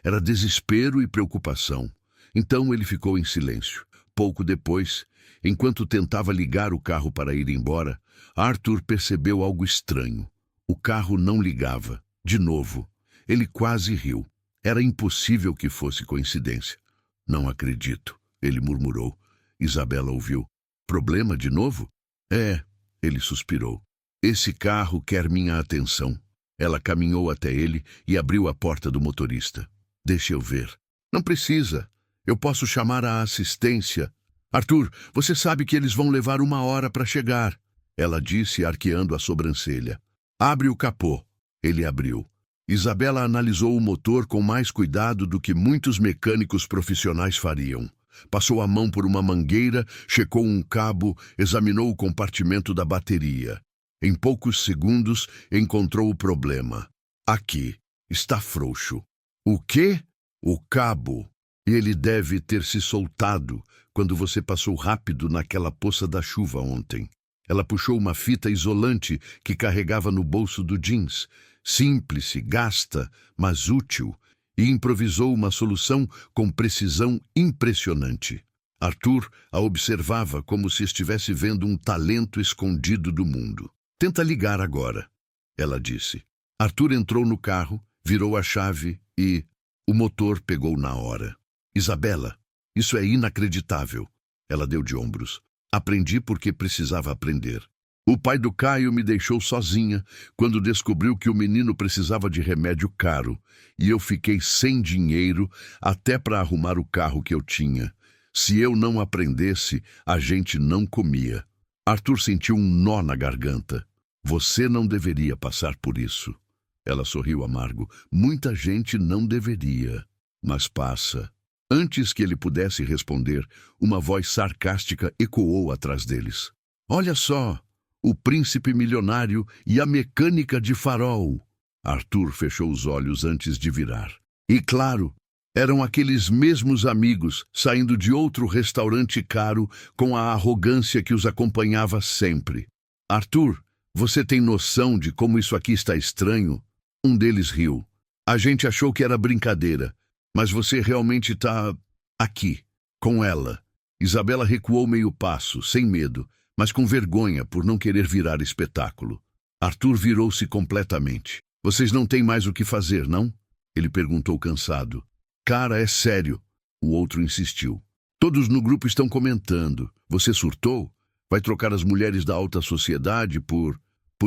S1: Era desespero e preocupação. Então ele ficou em silêncio. Pouco depois, enquanto tentava ligar o carro para ir embora, Arthur percebeu algo estranho. O carro não ligava. De novo. Ele quase riu. Era impossível que fosse coincidência. Não acredito, ele murmurou. Isabela ouviu. Problema de novo? É, ele suspirou. Esse carro quer minha atenção. Ela caminhou até ele e abriu a porta do motorista. Deixa eu ver. Não precisa. Eu posso chamar a assistência. Arthur, você sabe que eles vão levar 1 hora para chegar. Ela disse, arqueando a sobrancelha. Abre o capô. Ele abriu. Isabela analisou o motor com mais cuidado do que muitos mecânicos profissionais fariam. Passou a mão por uma mangueira, checou um cabo, examinou o compartimento da bateria. Em poucos segundos, encontrou o problema. Aqui. Está frouxo. O quê? O cabo. Ele deve ter se soltado quando você passou rápido naquela poça da chuva ontem. Ela puxou uma fita isolante que carregava no bolso do jeans, simples, gasta, mas útil, e improvisou uma solução com precisão impressionante. Arthur a observava como se estivesse vendo um talento escondido do mundo. Tenta ligar agora, ela disse. Arthur entrou no carro, virou a chave e o motor pegou na hora. Isabela, isso é inacreditável. Ela deu de ombros. Aprendi porque precisava aprender. O pai do Caio me deixou sozinha quando descobriu que o menino precisava de remédio caro e eu fiquei sem dinheiro até para arrumar o carro que eu tinha. Se eu não aprendesse, a gente não comia. Arthur sentiu um nó na garganta. Você não deveria passar por isso. Ela sorriu amargo. Muita gente não deveria, mas passa. Antes que ele pudesse responder, uma voz sarcástica ecoou atrás deles. Olha só, o príncipe milionário e a mecânica de farol. Arthur fechou os olhos antes de virar. E claro, eram aqueles mesmos amigos saindo de outro restaurante caro com a arrogância que os acompanhava sempre. Arthur, você tem noção de como isso aqui está estranho? Um deles riu. A gente achou que era brincadeira, mas você realmente está aqui, com ela. Isabela recuou meio passo, sem medo, mas com vergonha por não querer virar espetáculo. Arthur virou-se completamente. Vocês não têm mais o que fazer, não? Ele perguntou cansado. Cara, é sério. O outro insistiu. Todos no grupo estão comentando. Você surtou? Vai trocar as mulheres da alta sociedade por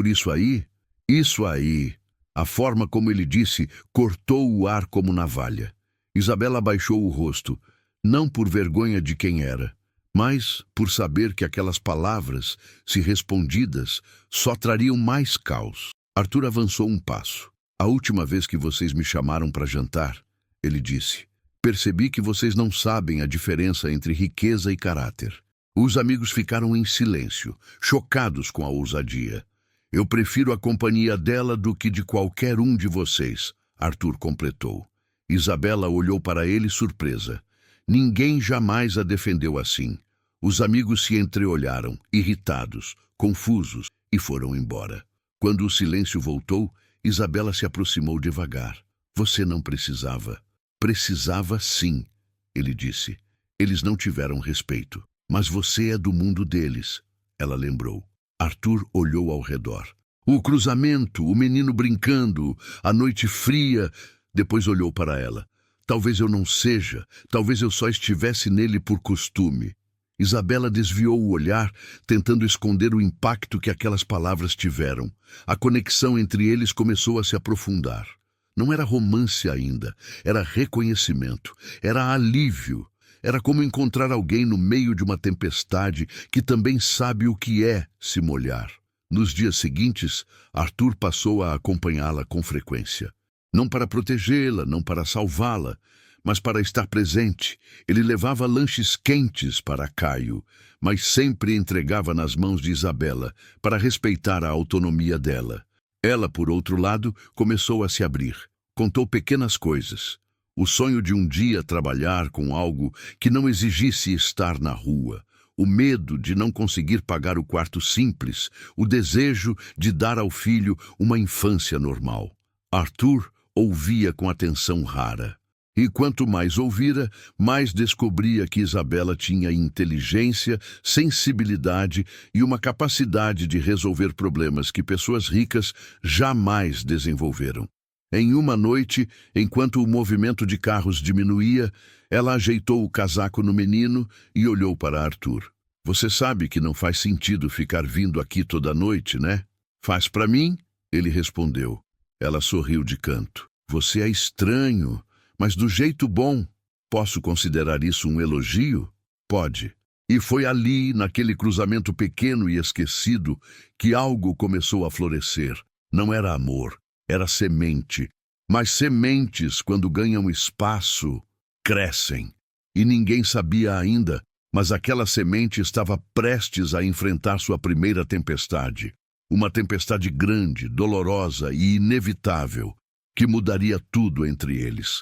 S1: isso aí? Isso aí. A forma como ele disse cortou o ar como navalha. Isabela abaixou o rosto, não por vergonha de quem era, mas por saber que aquelas palavras, se respondidas, só trariam mais caos. Arthur avançou um passo. A última vez que vocês me chamaram para jantar, ele disse, percebi que vocês não sabem a diferença entre riqueza e caráter. Os amigos ficaram em silêncio, chocados com a ousadia. Eu prefiro a companhia dela do que de qualquer um de vocês, Arthur completou. Isabela olhou para ele surpresa. Ninguém jamais a defendeu assim. Os amigos se entreolharam, irritados, confusos, e foram embora. Quando o silêncio voltou, Isabela se aproximou devagar. Você não precisava. Precisava sim, ele disse. Eles não tiveram respeito. Mas você é do mundo deles, ela lembrou. Arthur olhou ao redor. O cruzamento, o menino brincando, a noite fria. Depois olhou para ela. Talvez eu não seja, talvez eu só estivesse nele por costume. Isabela desviou o olhar, tentando esconder o impacto que aquelas palavras tiveram. A conexão entre eles começou a se aprofundar. Não era romance ainda, era reconhecimento, era alívio. Era como encontrar alguém no meio de uma tempestade que também sabe o que é se molhar. Nos dias seguintes, Arthur passou a acompanhá-la com frequência. Não para protegê-la, não para salvá-la, mas para estar presente. Ele levava lanches quentes para Caio, mas sempre entregava nas mãos de Isabela, para respeitar a autonomia dela. Ela, por outro lado, começou a se abrir. Contou pequenas coisas. O sonho de um dia trabalhar com algo que não exigisse estar na rua. O medo de não conseguir pagar o quarto simples. O desejo de dar ao filho uma infância normal. Arthur ouvia com atenção rara. E quanto mais ouvira, mais descobria que Isabela tinha inteligência, sensibilidade e uma capacidade de resolver problemas que pessoas ricas jamais desenvolveram. Em uma noite, enquanto o movimento de carros diminuía, ela ajeitou o casaco no menino e olhou para Arthur. Você sabe que não faz sentido ficar vindo aqui toda noite, né? Faz para mim? Ele respondeu. Ela sorriu de canto. Você é estranho, mas do jeito bom. Posso considerar isso um elogio? Pode. E foi ali, naquele cruzamento pequeno e esquecido, que algo começou a florescer. Não era amor. Era semente, mas sementes, quando ganham espaço, crescem. E ninguém sabia ainda, mas aquela semente estava prestes a enfrentar sua primeira tempestade. Uma tempestade grande, dolorosa e inevitável, que mudaria tudo entre eles.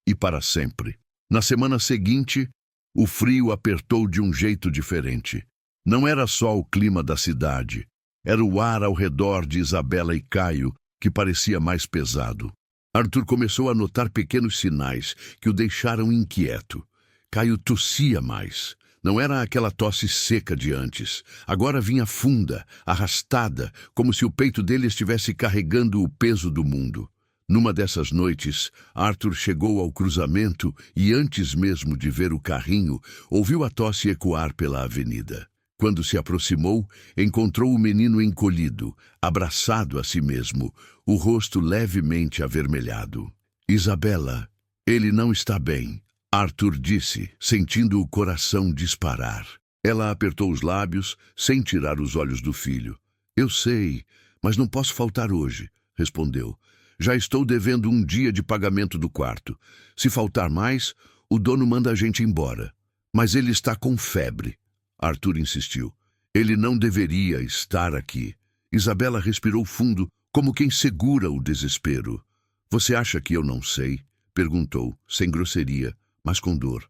S1: E para sempre. Na semana seguinte, o frio apertou de um jeito diferente. Não era só o clima da cidade. Era o ar ao redor de Isabela e Caio que parecia mais pesado. Arthur começou a notar pequenos sinais que o deixaram inquieto. Caio tossia mais. Não era aquela tosse seca de antes. Agora vinha funda, arrastada, como se o peito dele estivesse carregando o peso do mundo. Numa dessas noites, Arthur chegou ao cruzamento e, antes mesmo de ver o carrinho, ouviu a tosse ecoar pela avenida. Quando se aproximou, encontrou o menino encolhido, abraçado a si mesmo, o rosto levemente avermelhado. Isabela, ele não está bem, Arthur disse, sentindo o coração disparar. Ela apertou os lábios, sem tirar os olhos do filho. Eu sei, mas não posso faltar hoje, respondeu. Já estou devendo um dia de pagamento do quarto. Se faltar mais, o dono manda a gente embora. Mas ele está com febre. Arthur insistiu. Ele não deveria estar aqui. Isabela respirou fundo, como quem segura o desespero. Você acha que eu não sei? Perguntou, sem grosseria, mas com dor.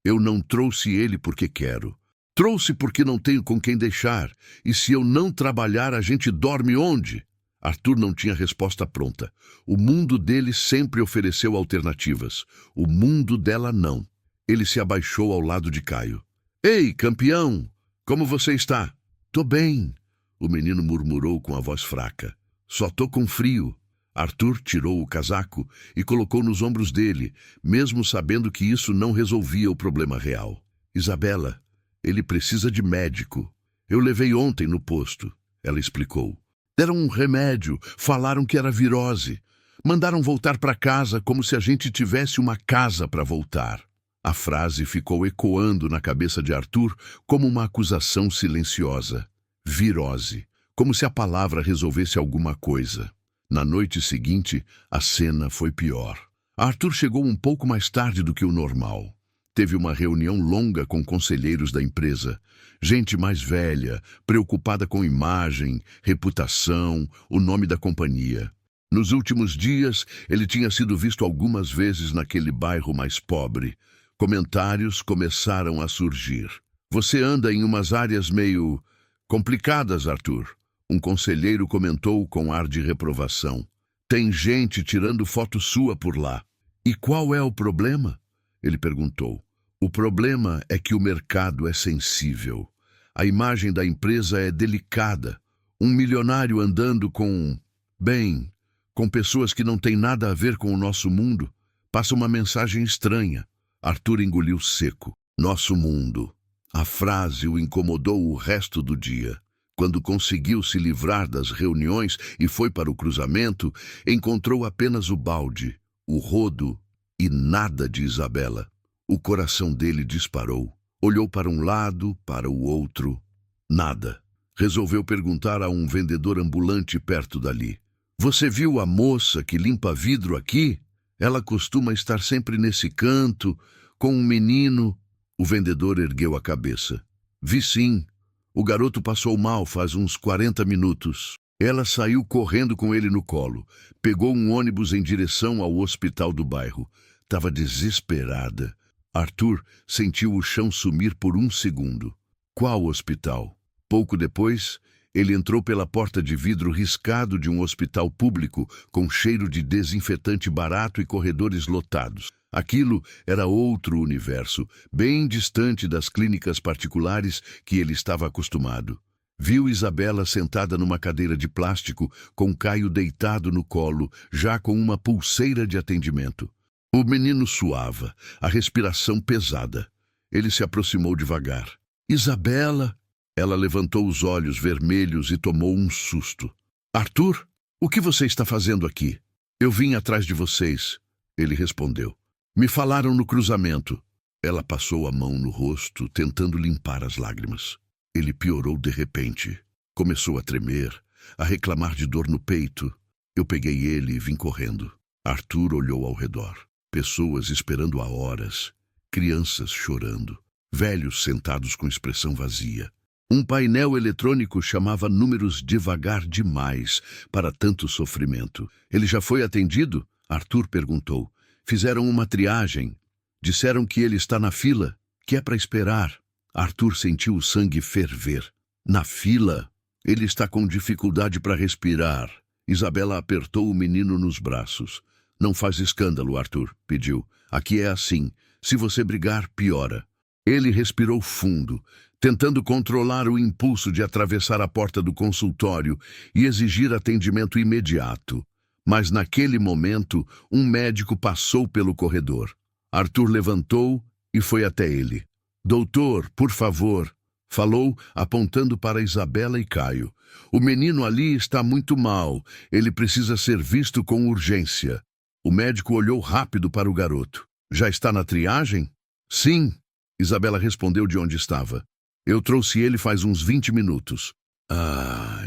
S1: Eu não trouxe ele porque quero. Trouxe porque não tenho com quem deixar. E se eu não trabalhar, a gente dorme onde? Arthur não tinha resposta pronta. O mundo dele sempre ofereceu alternativas. O mundo dela não. Ele se abaixou ao lado de Caio. Ei, campeão! Como você está? Tô bem, o menino murmurou com a voz fraca. Só tô com frio. Arthur tirou o casaco e colocou nos ombros dele, mesmo sabendo que isso não resolvia o problema real. Isabela, ele precisa de médico. Eu levei ontem no posto, ela explicou. Deram um remédio, falaram que era virose. Mandaram voltar para casa como se a gente tivesse uma casa para voltar. A frase ficou ecoando na cabeça de Arthur como uma acusação silenciosa. Virose, como se a palavra resolvesse alguma coisa. Na noite seguinte, a cena foi pior. Arthur chegou um pouco mais tarde do que o normal. Teve uma reunião longa com conselheiros da empresa. Gente mais velha, preocupada com imagem, reputação, o nome da companhia. Nos últimos dias, ele tinha sido visto algumas vezes naquele bairro mais pobre. Comentários começaram a surgir. Você anda em umas áreas meio complicadas, Arthur. Um conselheiro comentou com ar de reprovação. Tem gente tirando foto sua por lá. E qual é o problema? Ele perguntou. O problema é que o mercado é sensível. A imagem da empresa é delicada. Um milionário andando com pessoas que não têm nada a ver com o nosso mundo, passa uma mensagem estranha. Arthur engoliu seco. Nosso mundo. A frase o incomodou o resto do dia. Quando conseguiu se livrar das reuniões e foi para o cruzamento, encontrou apenas o balde, o rodo e nada de Isabela. O coração dele disparou. Olhou para um lado, para o outro. Nada. Resolveu perguntar a um vendedor ambulante perto dali. Você viu a moça que limpa vidro aqui? Ela costuma estar sempre nesse canto, com um menino. O vendedor ergueu a cabeça. Vi sim. O garoto passou mal faz uns 40 minutos. Ela saiu correndo com ele no colo. Pegou um ônibus em direção ao hospital do bairro. Estava desesperada. Arthur sentiu o chão sumir por um segundo. Qual hospital? Pouco depois, ele entrou pela porta de vidro riscado de um hospital público com cheiro de desinfetante barato e corredores lotados. Aquilo era outro universo, bem distante das clínicas particulares que ele estava acostumado. Viu Isabela sentada numa cadeira de plástico, com Caio deitado no colo, já com uma pulseira de atendimento. O menino suava, a respiração pesada. Ele se aproximou devagar. Isabela! Ela levantou os olhos vermelhos e tomou um susto. Arthur, o que você está fazendo aqui? Eu vim atrás de vocês, ele respondeu. Me falaram no cruzamento. Ela passou a mão no rosto, tentando limpar as lágrimas. Ele piorou de repente. Começou a tremer, a reclamar de dor no peito. Eu peguei ele e vim correndo. Arthur olhou ao redor. Pessoas esperando há horas. Crianças chorando. Velhos sentados com expressão vazia. Um painel eletrônico chamava números devagar demais para tanto sofrimento. Ele já foi atendido? Arthur perguntou. Fizeram uma triagem. Disseram que ele está na fila, que é para esperar. Arthur sentiu o sangue ferver. Na fila, ele está com dificuldade para respirar. Isabela apertou o menino nos braços. Não faz escândalo, Arthur, pediu. Aqui é assim. Se você brigar, piora. Ele respirou fundo, tentando controlar o impulso de atravessar a porta do consultório e exigir atendimento imediato. Mas naquele momento, um médico passou pelo corredor. Arthur levantou e foi até ele. Doutor, por favor, falou, apontando para Isabela e Caio. O menino ali está muito mal. Ele precisa ser visto com urgência. O médico olhou rápido para o garoto. Já está na triagem? Sim, Isabela respondeu de onde estava. Eu trouxe ele faz uns 20 minutos.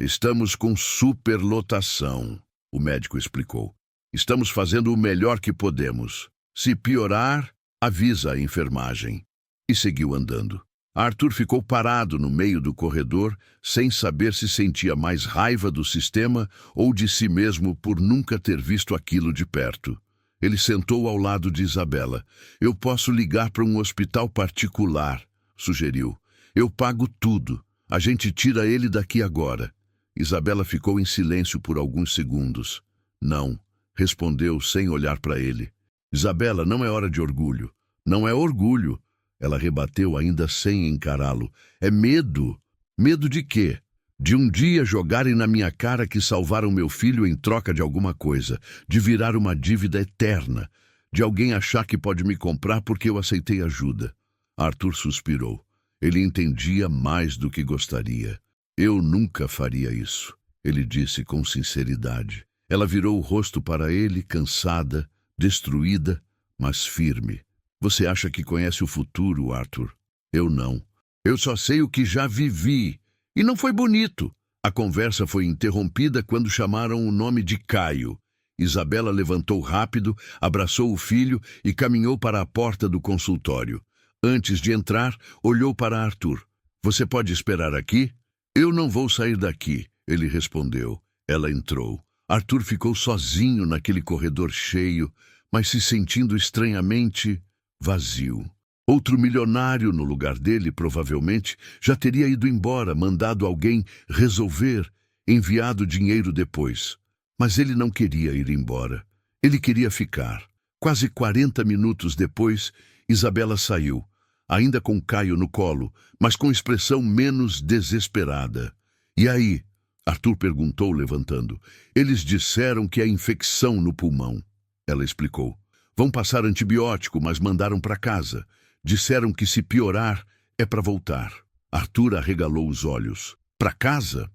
S1: Estamos com superlotação, o médico explicou. Estamos fazendo o melhor que podemos. Se piorar, avisa a enfermagem. E seguiu andando. Arthur ficou parado no meio do corredor, sem saber se sentia mais raiva do sistema ou de si mesmo por nunca ter visto aquilo de perto. Ele sentou ao lado de Isabela. Eu posso ligar para um hospital particular, sugeriu. Eu pago tudo. A gente tira ele daqui agora. Isabela ficou em silêncio por alguns segundos. Não, respondeu sem olhar para ele. Isabela, não é hora de orgulho. Não é orgulho. Ela rebateu ainda sem encará-lo. É medo. Medo de quê? De um dia jogarem na minha cara que salvaram meu filho em troca de alguma coisa, de virar uma dívida eterna, de alguém achar que pode me comprar porque eu aceitei ajuda. Arthur suspirou. Ele entendia mais do que gostaria. Eu nunca faria isso, ele disse com sinceridade. Ela virou o rosto para ele, cansada, destruída, mas firme. Você acha que conhece o futuro, Arthur? Eu não. Eu só sei o que já vivi. E não foi bonito. A conversa foi interrompida quando chamaram o nome de Caio. Isabela levantou rápido, abraçou o filho e caminhou para a porta do consultório. Antes de entrar, olhou para Arthur. Você pode esperar aqui? Eu não vou sair daqui, ele respondeu. Ela entrou. Arthur ficou sozinho naquele corredor cheio, mas se sentindo estranhamente vazio. Outro milionário no lugar dele, provavelmente, já teria ido embora, mandado alguém resolver, enviado dinheiro depois. Mas ele não queria ir embora. Ele queria ficar. Quase 40 minutos depois, Isabela saiu, ainda com Caio no colo, mas com expressão menos desesperada. E aí? Arthur perguntou, levantando. Eles disseram que é infecção no pulmão. Ela explicou. Vão passar antibiótico, mas mandaram para casa. Disseram que se piorar, é para voltar. Arthur arregalou os olhos. Para casa?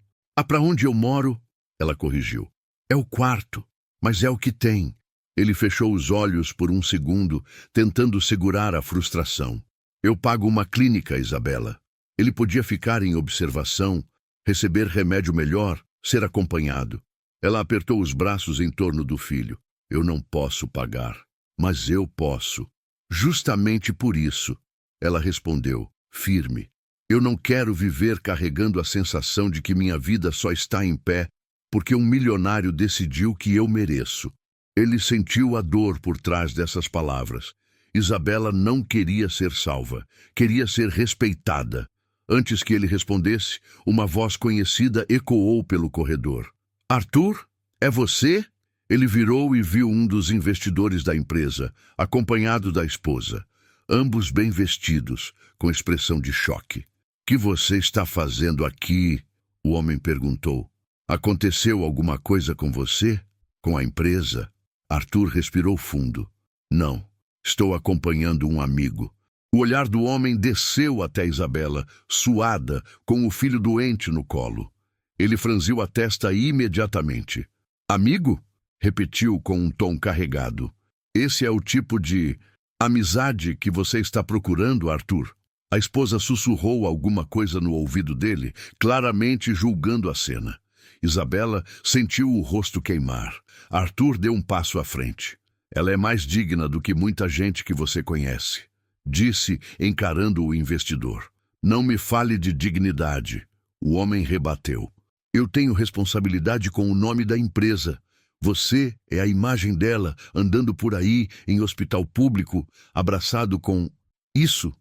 S1: Para onde eu moro? Ela corrigiu. É o quarto, mas é o que tem. Ele fechou os olhos por um segundo, tentando segurar a frustração. Eu pago uma clínica, Isabela. Ele podia ficar em observação, receber remédio melhor, ser acompanhado. Ela apertou os braços em torno do filho. Eu não posso pagar. Mas eu posso. Justamente por isso, ela respondeu, firme. Eu não quero viver carregando a sensação de que minha vida só está em pé porque um milionário decidiu que eu mereço. Ele sentiu a dor por trás dessas palavras. Isabela não queria ser salva, queria ser respeitada. Antes que ele respondesse, uma voz conhecida ecoou pelo corredor. Arthur, é você? Ele virou e viu um dos investidores da empresa, acompanhado da esposa, ambos bem vestidos, com expressão de choque. Que você está fazendo aqui? O homem perguntou. Aconteceu alguma coisa com você? Com a empresa? Arthur respirou fundo. Não, estou acompanhando um amigo. O olhar do homem desceu até Isabela, suada, com o filho doente no colo. Ele franziu a testa imediatamente. Amigo? Repetiu com um tom carregado. Esse é o tipo de amizade que você está procurando, Arthur? A esposa sussurrou alguma coisa no ouvido dele, claramente julgando a cena. Isabela sentiu o rosto queimar. Arthur deu um passo à frente. Ela é mais digna do que muita gente que você conhece, disse, encarando o investidor. Não me fale de dignidade. O homem rebateu. Eu tenho responsabilidade com o nome da empresa. Você é a imagem dela, andando por aí, em hospital público, abraçado com... Isso,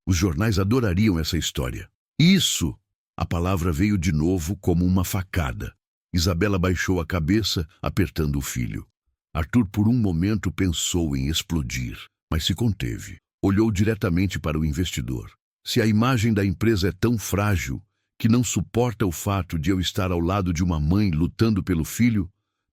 S1: Os jornais adorariam essa história. Isso! A palavra veio de novo como uma facada. Isabela baixou a cabeça, apertando o filho. Arthur, por um momento, pensou em explodir, mas se conteve. Olhou diretamente para o investidor. Se a imagem da empresa é tão frágil que não suporta o fato de eu estar ao lado de uma mãe lutando pelo filho,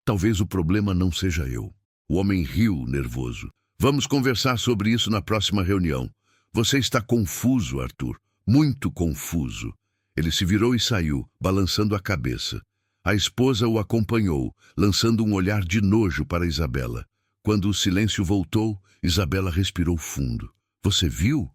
S1: talvez o problema não seja eu. O homem riu, nervoso. Vamos conversar sobre isso na próxima reunião. Você está confuso, Arthur. Muito confuso. Ele se virou e saiu, balançando a cabeça. A esposa o acompanhou, lançando um olhar de nojo para Isabela. Quando o silêncio voltou, Isabela respirou fundo. Você viu?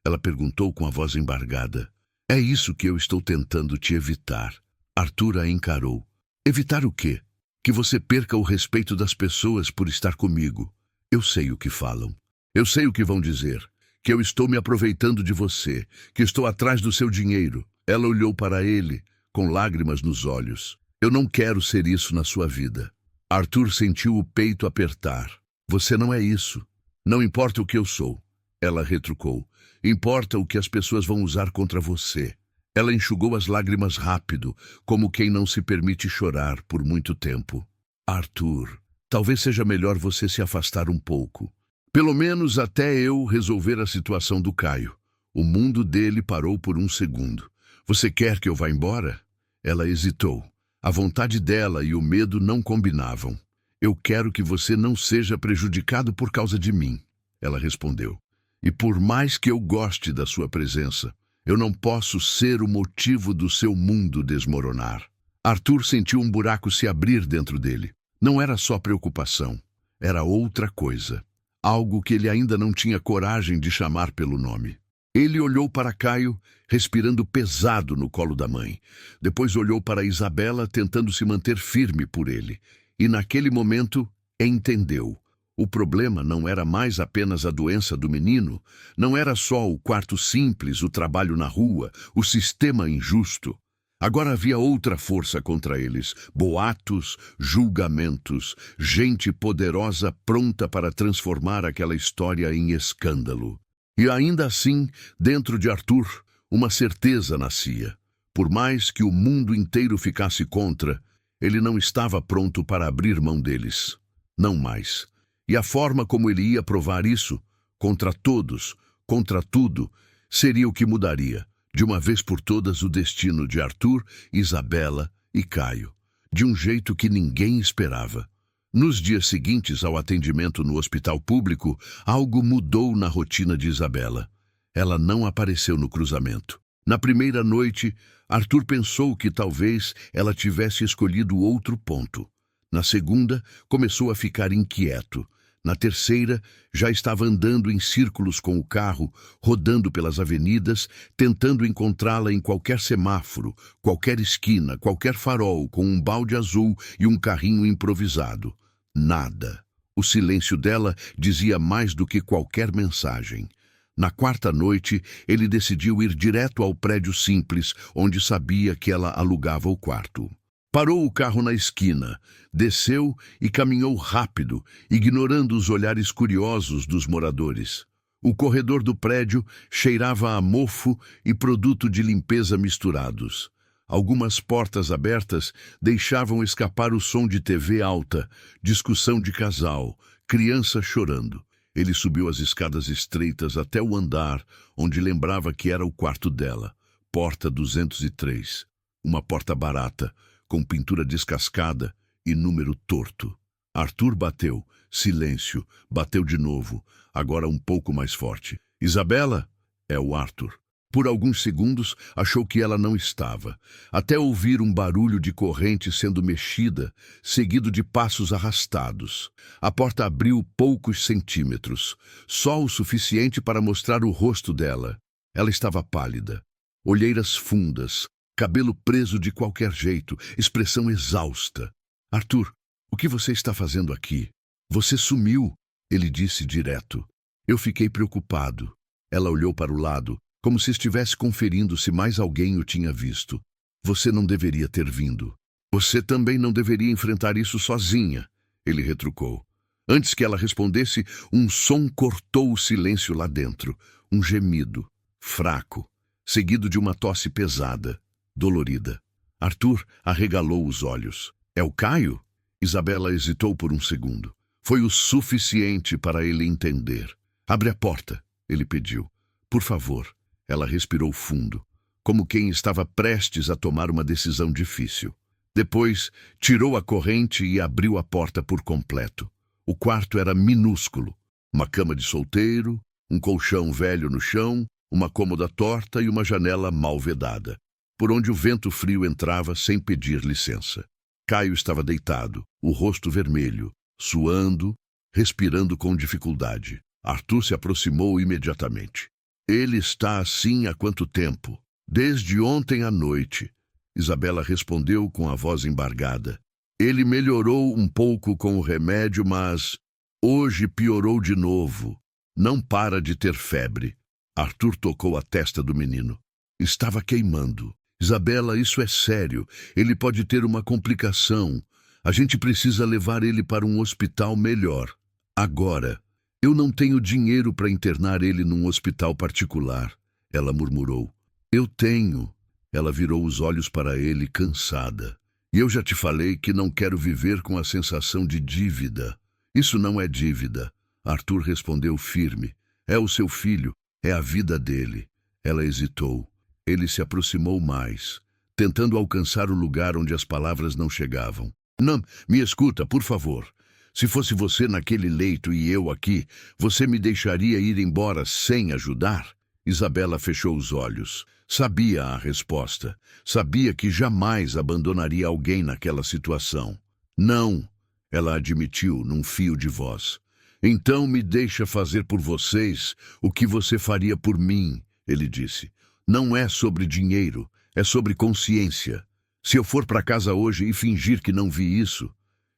S1: Ela perguntou com a voz embargada. É isso que eu estou tentando te evitar. Arthur a encarou. Evitar o quê? Que você perca o respeito das pessoas por estar comigo. Eu sei o que falam. Eu sei o que vão dizer. Que eu estou me aproveitando de você. Que estou atrás do seu dinheiro. Ela olhou para ele, com lágrimas nos olhos. Eu não quero ser isso na sua vida. Arthur sentiu o peito apertar. Você não é isso. Não importa o que eu sou. Ela retrucou. Importa o que as pessoas vão usar contra você. Ela enxugou as lágrimas rápido, como quem não se permite chorar por muito tempo. Arthur, talvez seja melhor você se afastar um pouco. Pelo menos até eu resolver a situação do Caio. O mundo dele parou por um segundo. Você quer que eu vá embora? Ela hesitou. A vontade dela e o medo não combinavam. Eu quero que você não seja prejudicado por causa de mim, ela respondeu. E por mais que eu goste da sua presença, eu não posso ser o motivo do seu mundo desmoronar. Arthur sentiu um buraco se abrir dentro dele. Não era só preocupação, era outra coisa. Algo que ele ainda não tinha coragem de chamar pelo nome. Ele olhou para Caio, respirando pesado no colo da mãe. Depois olhou para Isabela, tentando se manter firme por ele. E naquele momento, entendeu. O problema não era mais apenas a doença do menino, não era só o quarto simples, o trabalho na rua, o sistema injusto. Agora havia outra força contra eles, boatos, julgamentos, gente poderosa pronta para transformar aquela história em escândalo. E ainda assim, dentro de Arthur, uma certeza nascia. Por mais que o mundo inteiro ficasse contra, ele não estava pronto para abrir mão deles. Não mais. E a forma como ele ia provar isso, contra todos, contra tudo, seria o que mudaria, de uma vez por todas, o destino de Arthur, Isabela e Caio, de um jeito que ninguém esperava. Nos dias seguintes ao atendimento no hospital público, algo mudou na rotina de Isabela. Ela não apareceu no cruzamento. Na primeira noite, Arthur pensou que talvez ela tivesse escolhido outro ponto. Na segunda, começou a ficar inquieto. Na terceira, já estava andando em círculos com o carro, rodando pelas avenidas, tentando encontrá-la em qualquer semáforo, qualquer esquina, qualquer farol, com um balde azul e um carrinho improvisado. Nada. O silêncio dela dizia mais do que qualquer mensagem. Na quarta noite, ele decidiu ir direto ao prédio simples, onde sabia que ela alugava o quarto. Parou o carro na esquina, desceu e caminhou rápido, ignorando os olhares curiosos dos moradores. O corredor do prédio cheirava a mofo e produto de limpeza misturados. Algumas portas abertas deixavam escapar o som de TV alta, discussão de casal, criança chorando. Ele subiu as escadas estreitas até o andar, onde lembrava que era o quarto dela. Porta 203. Uma porta barata, com pintura descascada e número torto. Arthur bateu. Silêncio. Bateu de novo, agora um pouco mais forte. Isabela? É o Arthur. Por alguns segundos, achou que ela não estava, até ouvir um barulho de corrente sendo mexida, seguido de passos arrastados. A porta abriu poucos centímetros, só o suficiente para mostrar o rosto dela. Ela estava pálida, olheiras fundas, cabelo preso de qualquer jeito, expressão exausta. Arthur, o que você está fazendo aqui? Você sumiu, ele disse direto. Eu fiquei preocupado. Ela olhou para o lado, como se estivesse conferindo se mais alguém o tinha visto. Você não deveria ter vindo. Você também não deveria enfrentar isso sozinha, ele retrucou. Antes que ela respondesse, um som cortou o silêncio lá dentro. Um gemido. fraco, seguido de uma tosse pesada, dolorida. Arthur arregalou os olhos. É o Caio? Isabela hesitou por um segundo. Foi o suficiente para ele entender. Abre a porta, ele pediu. Por favor. Ela respirou fundo, como quem estava prestes a tomar uma decisão difícil. Depois, tirou a corrente e abriu a porta por completo. O quarto era minúsculo. Uma cama de solteiro, um colchão velho no chão, uma cômoda torta e uma janela mal vedada, por onde o vento frio entrava sem pedir licença. Caio estava deitado, o rosto vermelho, suando, respirando com dificuldade. Arthur se aproximou imediatamente. Ele está assim há quanto tempo? Desde ontem à noite. Isabela respondeu com a voz embargada. Ele melhorou um pouco com o remédio, mas hoje piorou de novo. Não para de ter febre. Arthur tocou a testa do menino. Estava queimando. Isabela, isso é sério. Ele pode ter uma complicação. A gente precisa levar ele para um hospital melhor. Agora. Eu não tenho dinheiro para internar ele num hospital particular, ela murmurou. Eu tenho. Ela virou os olhos para ele, cansada. E eu já te falei que não quero viver com a sensação de dívida. Isso não é dívida. Arthur respondeu firme. É o seu filho. É a vida dele. Ela hesitou. Ele se aproximou mais, tentando alcançar o lugar onde as palavras não chegavam. Não, me escuta, por favor. Se fosse você naquele leito e eu aqui, você me deixaria ir embora sem ajudar? Isabela fechou os olhos. Sabia a resposta. Sabia que jamais abandonaria alguém naquela situação. Não, ela admitiu num fio de voz. Então me deixa fazer por vocês o que você faria por mim, ele disse. Não é sobre dinheiro, é sobre consciência. Se eu for para casa hoje e fingir que não vi isso,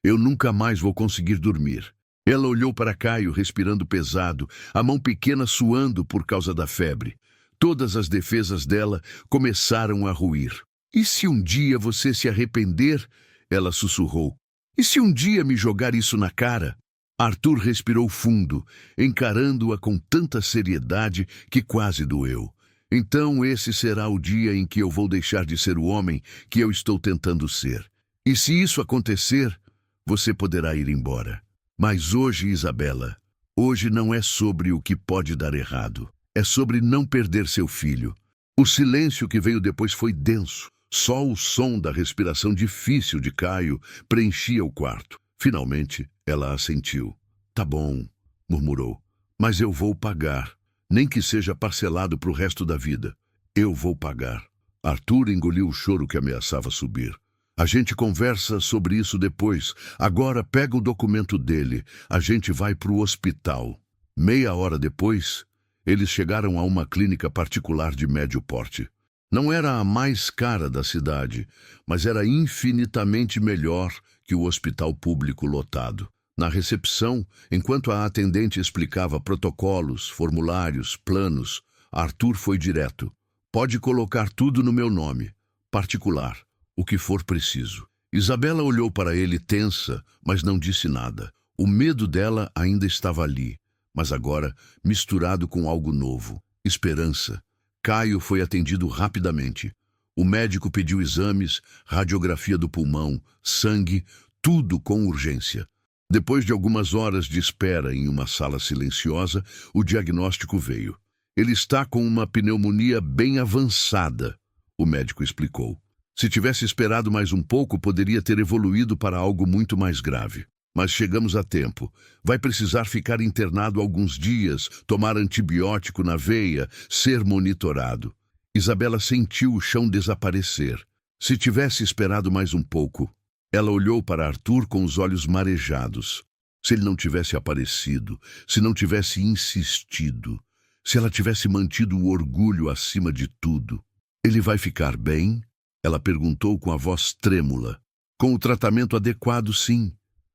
S1: eu nunca mais vou conseguir dormir. Ela olhou para Caio, respirando pesado, a mão pequena suando por causa da febre. Todas as defesas dela começaram a ruir. E se um dia você se arrepender? Ela sussurrou. E se um dia me jogar isso na cara? Arthur respirou fundo, encarando-a com tanta seriedade que quase doeu. Então esse será o dia em que eu vou deixar de ser o homem que eu estou tentando ser. E se isso acontecer, você poderá ir embora. Mas hoje, Isabela, hoje não é sobre o que pode dar errado. É sobre não perder seu filho. O silêncio que veio depois foi denso. Só o som da respiração difícil de Caio preenchia o quarto. Finalmente, ela assentiu. Tá bom, murmurou. Mas eu vou pagar. Nem que seja parcelado para o resto da vida. Eu vou pagar. Arthur engoliu o choro que ameaçava subir. A gente conversa sobre isso depois. Agora pega o documento dele. A gente vai para o hospital. Meia hora depois, eles chegaram a uma clínica particular de médio porte. Não era a mais cara da cidade, mas era infinitamente melhor que o hospital público lotado. Na recepção, enquanto a atendente explicava protocolos, formulários, planos, Arthur foi direto. Pode colocar tudo no meu nome. Particular. O que for preciso. Isabela olhou para ele tensa, mas não disse nada. O medo dela ainda estava ali, mas agora misturado com algo novo. Esperança. Caio foi atendido rapidamente. O médico pediu exames, radiografia do pulmão, sangue, tudo com urgência. Depois de algumas horas de espera em uma sala silenciosa, o diagnóstico veio. Ele está com uma pneumonia bem avançada, o médico explicou. Se tivesse esperado mais um pouco, poderia ter evoluído para algo muito mais grave. Mas chegamos a tempo. Vai precisar ficar internado alguns dias, tomar antibiótico na veia, ser monitorado. Isabela sentiu o chão desaparecer. Se tivesse esperado mais um pouco. Ela olhou para Arthur com os olhos marejados. Se ele não tivesse aparecido, se não tivesse insistido, se ela tivesse mantido o orgulho acima de tudo. Ele vai ficar bem? Ela perguntou com a voz trêmula. Com o tratamento adequado, sim.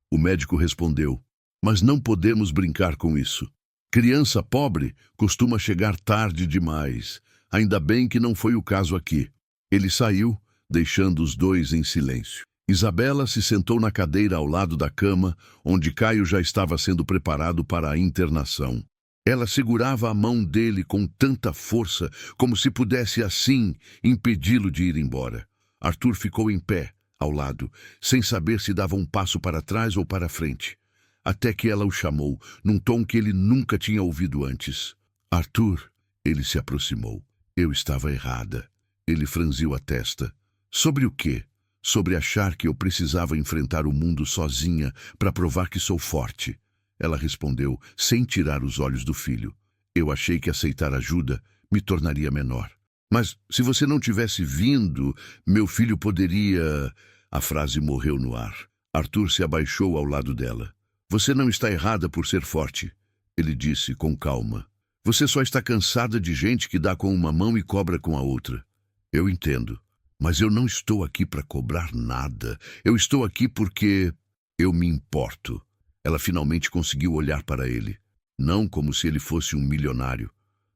S1: O médico respondeu. Mas não podemos brincar com isso. Criança pobre costuma chegar tarde demais. Ainda bem que não foi o caso aqui. Ele saiu, deixando os dois em silêncio. Isabela se sentou na cadeira ao lado da cama, onde Caio já estava sendo preparado para a internação. Ela segurava a mão dele com tanta força, como se pudesse assim impedi-lo de ir embora. Arthur ficou em pé, ao lado, sem saber se dava um passo para trás ou para frente. Até que ela o chamou, num tom que ele nunca tinha ouvido antes. Arthur, ele se aproximou. Eu estava errada. Ele franziu a testa. Sobre o quê? Sobre achar que eu precisava enfrentar o mundo sozinha para provar que sou forte. Ela respondeu, sem tirar os olhos do filho. Eu achei que aceitar ajuda me tornaria menor. Mas se você não tivesse vindo, meu filho poderia... A frase morreu no ar. Arthur se abaixou ao lado dela. Você não está errada por ser forte, ele disse com calma. Você só está cansada de gente que dá com uma mão e cobra com a outra. Eu entendo, mas eu não estou aqui para cobrar nada. Eu estou aqui porque eu me importo. Ela finalmente conseguiu olhar para ele. Não como se ele fosse um milionário.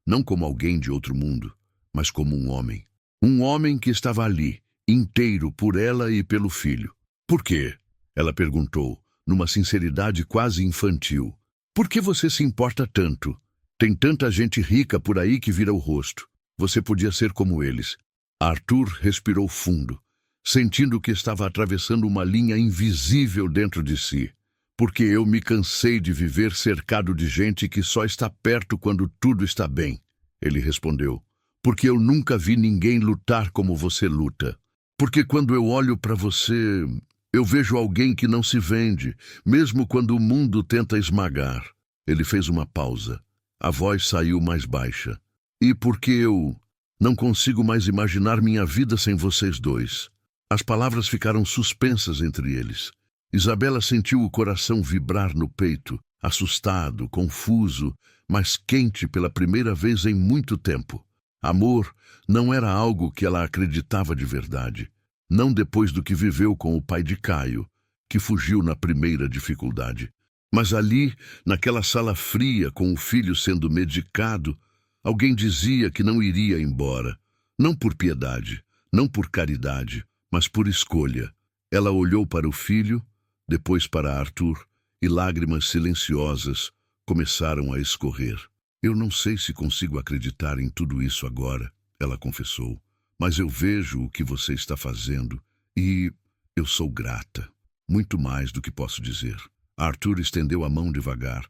S1: Não como alguém de outro mundo, mas como um homem. Um homem que estava ali, inteiro por ela e pelo filho. Por quê? Ela perguntou, numa sinceridade quase infantil. Por que você se importa tanto? Tem tanta gente rica por aí que vira o rosto. Você podia ser como eles. Arthur respirou fundo, sentindo que estava atravessando uma linha invisível dentro de si. Porque eu me cansei de viver cercado de gente que só está perto quando tudo está bem, ele respondeu. Porque eu nunca vi ninguém lutar como você luta. Porque quando eu olho para você, eu vejo alguém que não se vende, mesmo quando o mundo tenta esmagar. Ele fez uma pausa. A voz saiu mais baixa. E porque eu não consigo mais imaginar minha vida sem vocês dois. As palavras ficaram suspensas entre eles. Isabela sentiu o coração vibrar no peito, assustado, confuso, mas quente pela primeira vez em muito tempo. Amor não era algo que ela acreditava de verdade. Não depois do que viveu com o pai de Caio, que fugiu na primeira dificuldade. Mas ali, naquela sala fria, com o filho sendo medicado, alguém dizia que não iria embora. Não por piedade, não por caridade, mas por escolha. Ela olhou para o filho, depois para Arthur, e lágrimas silenciosas começaram a escorrer. Eu não sei se consigo acreditar em tudo isso agora, ela confessou. Mas eu vejo o que você está fazendo e eu sou grata. Muito mais do que posso dizer. Arthur estendeu a mão devagar,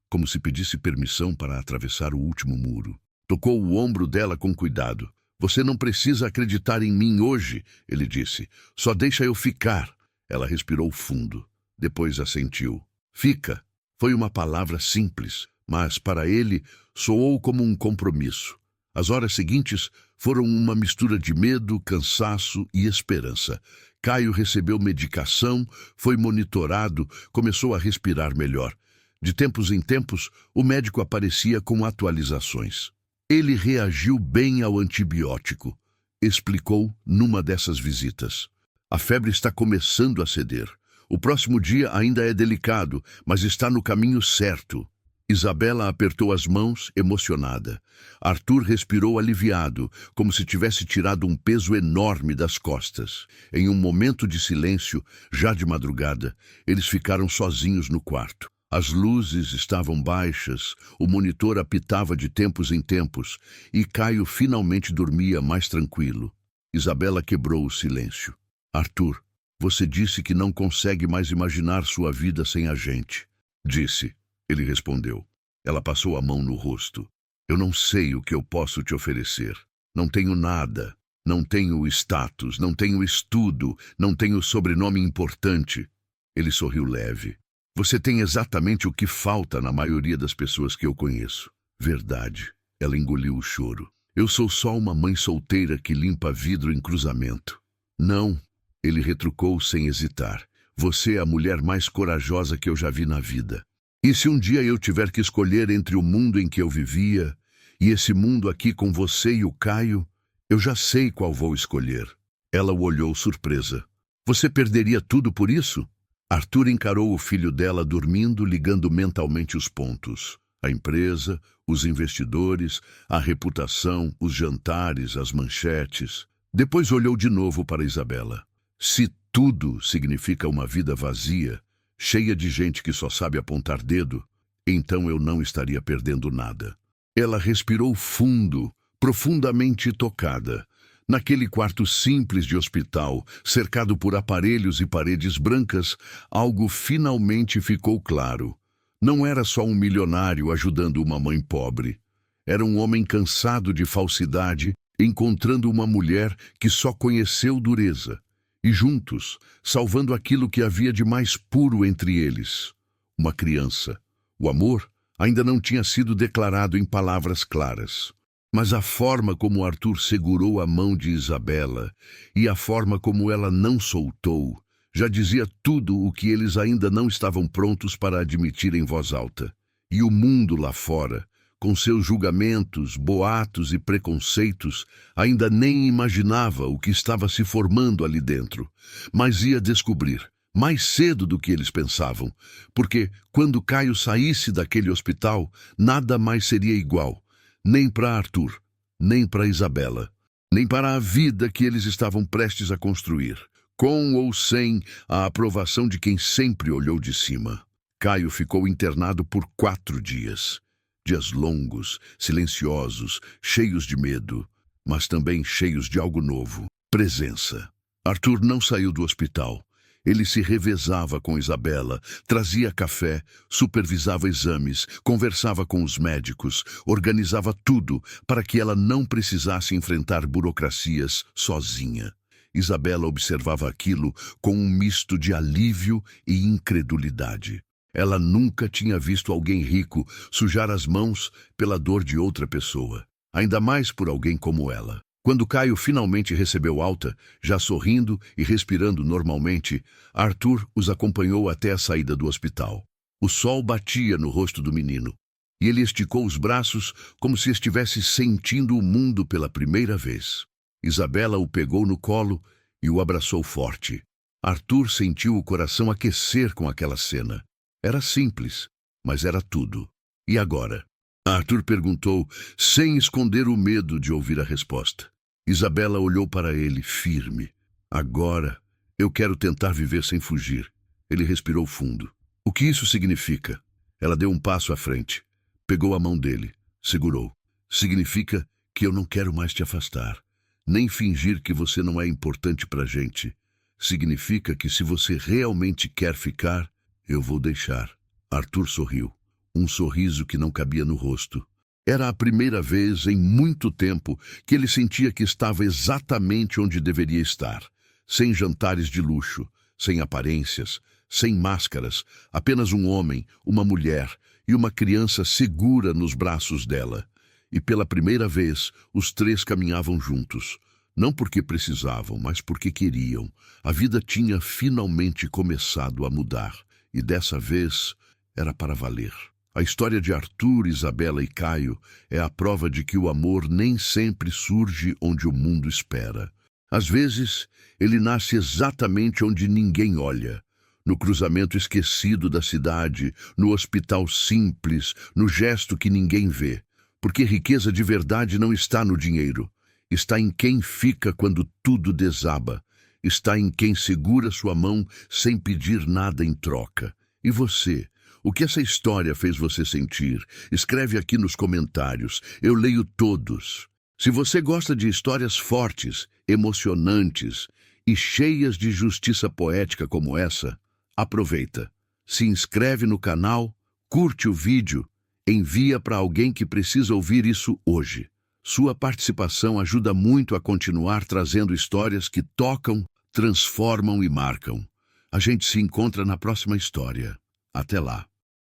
S1: como se pedisse permissão para atravessar o último muro. Tocou o ombro dela com cuidado. Você não precisa acreditar em mim hoje, ele disse. Só deixa eu ficar. Ela respirou fundo. Depois assentiu. Fica. Foi uma palavra simples, mas para ele soou como um compromisso. As horas seguintes foram uma mistura de medo, cansaço e esperança. Caio recebeu medicação, foi monitorado, começou a respirar melhor. De tempos em tempos, o médico aparecia com atualizações. Ele reagiu bem ao antibiótico, explicou numa dessas visitas. A febre está começando a ceder. O próximo dia ainda é delicado, mas está no caminho certo. Isabela apertou as mãos, emocionada. Arthur respirou aliviado, como se tivesse tirado um peso enorme das costas. Em um momento de silêncio, já de madrugada, eles ficaram sozinhos no quarto. As luzes estavam baixas, o monitor apitava de tempos em tempos, e Caio finalmente dormia mais tranquilo. Isabela quebrou o silêncio. Arthur, você disse que não consegue mais imaginar sua vida sem a gente. Disse. Ele respondeu. Ela passou a mão no rosto. Eu não sei o que eu posso te oferecer. Não tenho nada. Não tenho status, não tenho estudo, não tenho sobrenome importante. Ele sorriu leve. Você tem exatamente o que falta na maioria das pessoas que eu conheço. Verdade. Ela engoliu o choro. Eu sou só uma mãe solteira que limpa vidro em cruzamento. Não, ele retrucou sem hesitar. Você é a mulher mais corajosa que eu já vi na vida. E se um dia eu tiver que escolher entre o mundo em que eu vivia e esse mundo aqui com você e o Caio, eu já sei qual vou escolher. Ela o olhou surpresa. Você perderia tudo por isso? Arthur encarou o filho dela dormindo, ligando mentalmente os pontos. A empresa, os investidores, a reputação, os jantares, as manchetes. Depois olhou de novo para Isabela. Se tudo significa uma vida vazia, cheia de gente que só sabe apontar dedo, então eu não estaria perdendo nada. Ela respirou fundo, profundamente tocada. Naquele quarto simples de hospital, cercado por aparelhos e paredes brancas, algo finalmente ficou claro. Não era só um milionário ajudando uma mãe pobre. Era um homem cansado de falsidade, encontrando uma mulher que só conheceu dureza. E juntos, salvando aquilo que havia de mais puro entre eles. Uma criança. O amor ainda não tinha sido declarado em palavras claras. Mas a forma como Arthur segurou a mão de Isabela e a forma como ela não soltou, já dizia tudo o que eles ainda não estavam prontos para admitir em voz alta. E o mundo lá fora, com seus julgamentos, boatos e preconceitos, ainda nem imaginava o que estava se formando ali dentro, mas ia descobrir, mais cedo do que eles pensavam, porque quando Caio saísse daquele hospital, nada mais seria igual, nem para Arthur, nem para Isabela, nem para a vida que eles estavam prestes a construir, com ou sem a aprovação de quem sempre olhou de cima. Caio ficou internado por 4 dias. Dias longos, silenciosos, cheios de medo, mas também cheios de algo novo. Presença. Arthur não saiu do hospital. Ele se revezava com Isabela, trazia café, supervisava exames, conversava com os médicos, organizava tudo para que ela não precisasse enfrentar burocracias sozinha. Isabela observava aquilo com um misto de alívio e incredulidade. Ela nunca tinha visto alguém rico sujar as mãos pela dor de outra pessoa, ainda mais por alguém como ela. Quando Caio finalmente recebeu alta, já sorrindo e respirando normalmente, Arthur os acompanhou até a saída do hospital. O sol batia no rosto do menino, e ele esticou os braços como se estivesse sentindo o mundo pela primeira vez. Isabela o pegou no colo e o abraçou forte. Arthur sentiu o coração aquecer com aquela cena. Era simples, mas era tudo. E agora? Arthur perguntou, sem esconder o medo de ouvir a resposta. Isabela olhou para ele, firme. Agora, eu quero tentar viver sem fugir. Ele respirou fundo. O que isso significa? Ela deu um passo à frente. Pegou a mão dele. Segurou. Significa que eu não quero mais te afastar. Nem fingir que você não é importante pra gente. Significa que se você realmente quer ficar, eu vou deixar. Arthur sorriu. Um sorriso que não cabia no rosto. Era a primeira vez em muito tempo que ele sentia que estava exatamente onde deveria estar. Sem jantares de luxo, sem aparências, sem máscaras, apenas um homem, uma mulher e uma criança segura nos braços dela. E pela primeira vez, os 3 caminhavam juntos. Não porque precisavam, mas porque queriam. A vida tinha finalmente começado a mudar. E dessa vez, era para valer. A história de Arthur, Isabela e Caio é a prova de que o amor nem sempre surge onde o mundo espera. Às vezes, ele nasce exatamente onde ninguém olha. No cruzamento esquecido da cidade, no hospital simples, no gesto que ninguém vê. Porque riqueza de verdade não está no dinheiro. Está em quem fica quando tudo desaba. Está em quem segura sua mão sem pedir nada em troca. E você? O que essa história fez você sentir? Escreve aqui nos comentários. Eu leio todos. Se você gosta de histórias fortes, emocionantes e cheias de justiça poética como essa, aproveita. Se inscreve no canal, curte o vídeo, envia para alguém que precisa ouvir isso hoje. Sua participação ajuda muito a continuar trazendo histórias que tocam, transformam e marcam. A gente se encontra na próxima história. Até lá.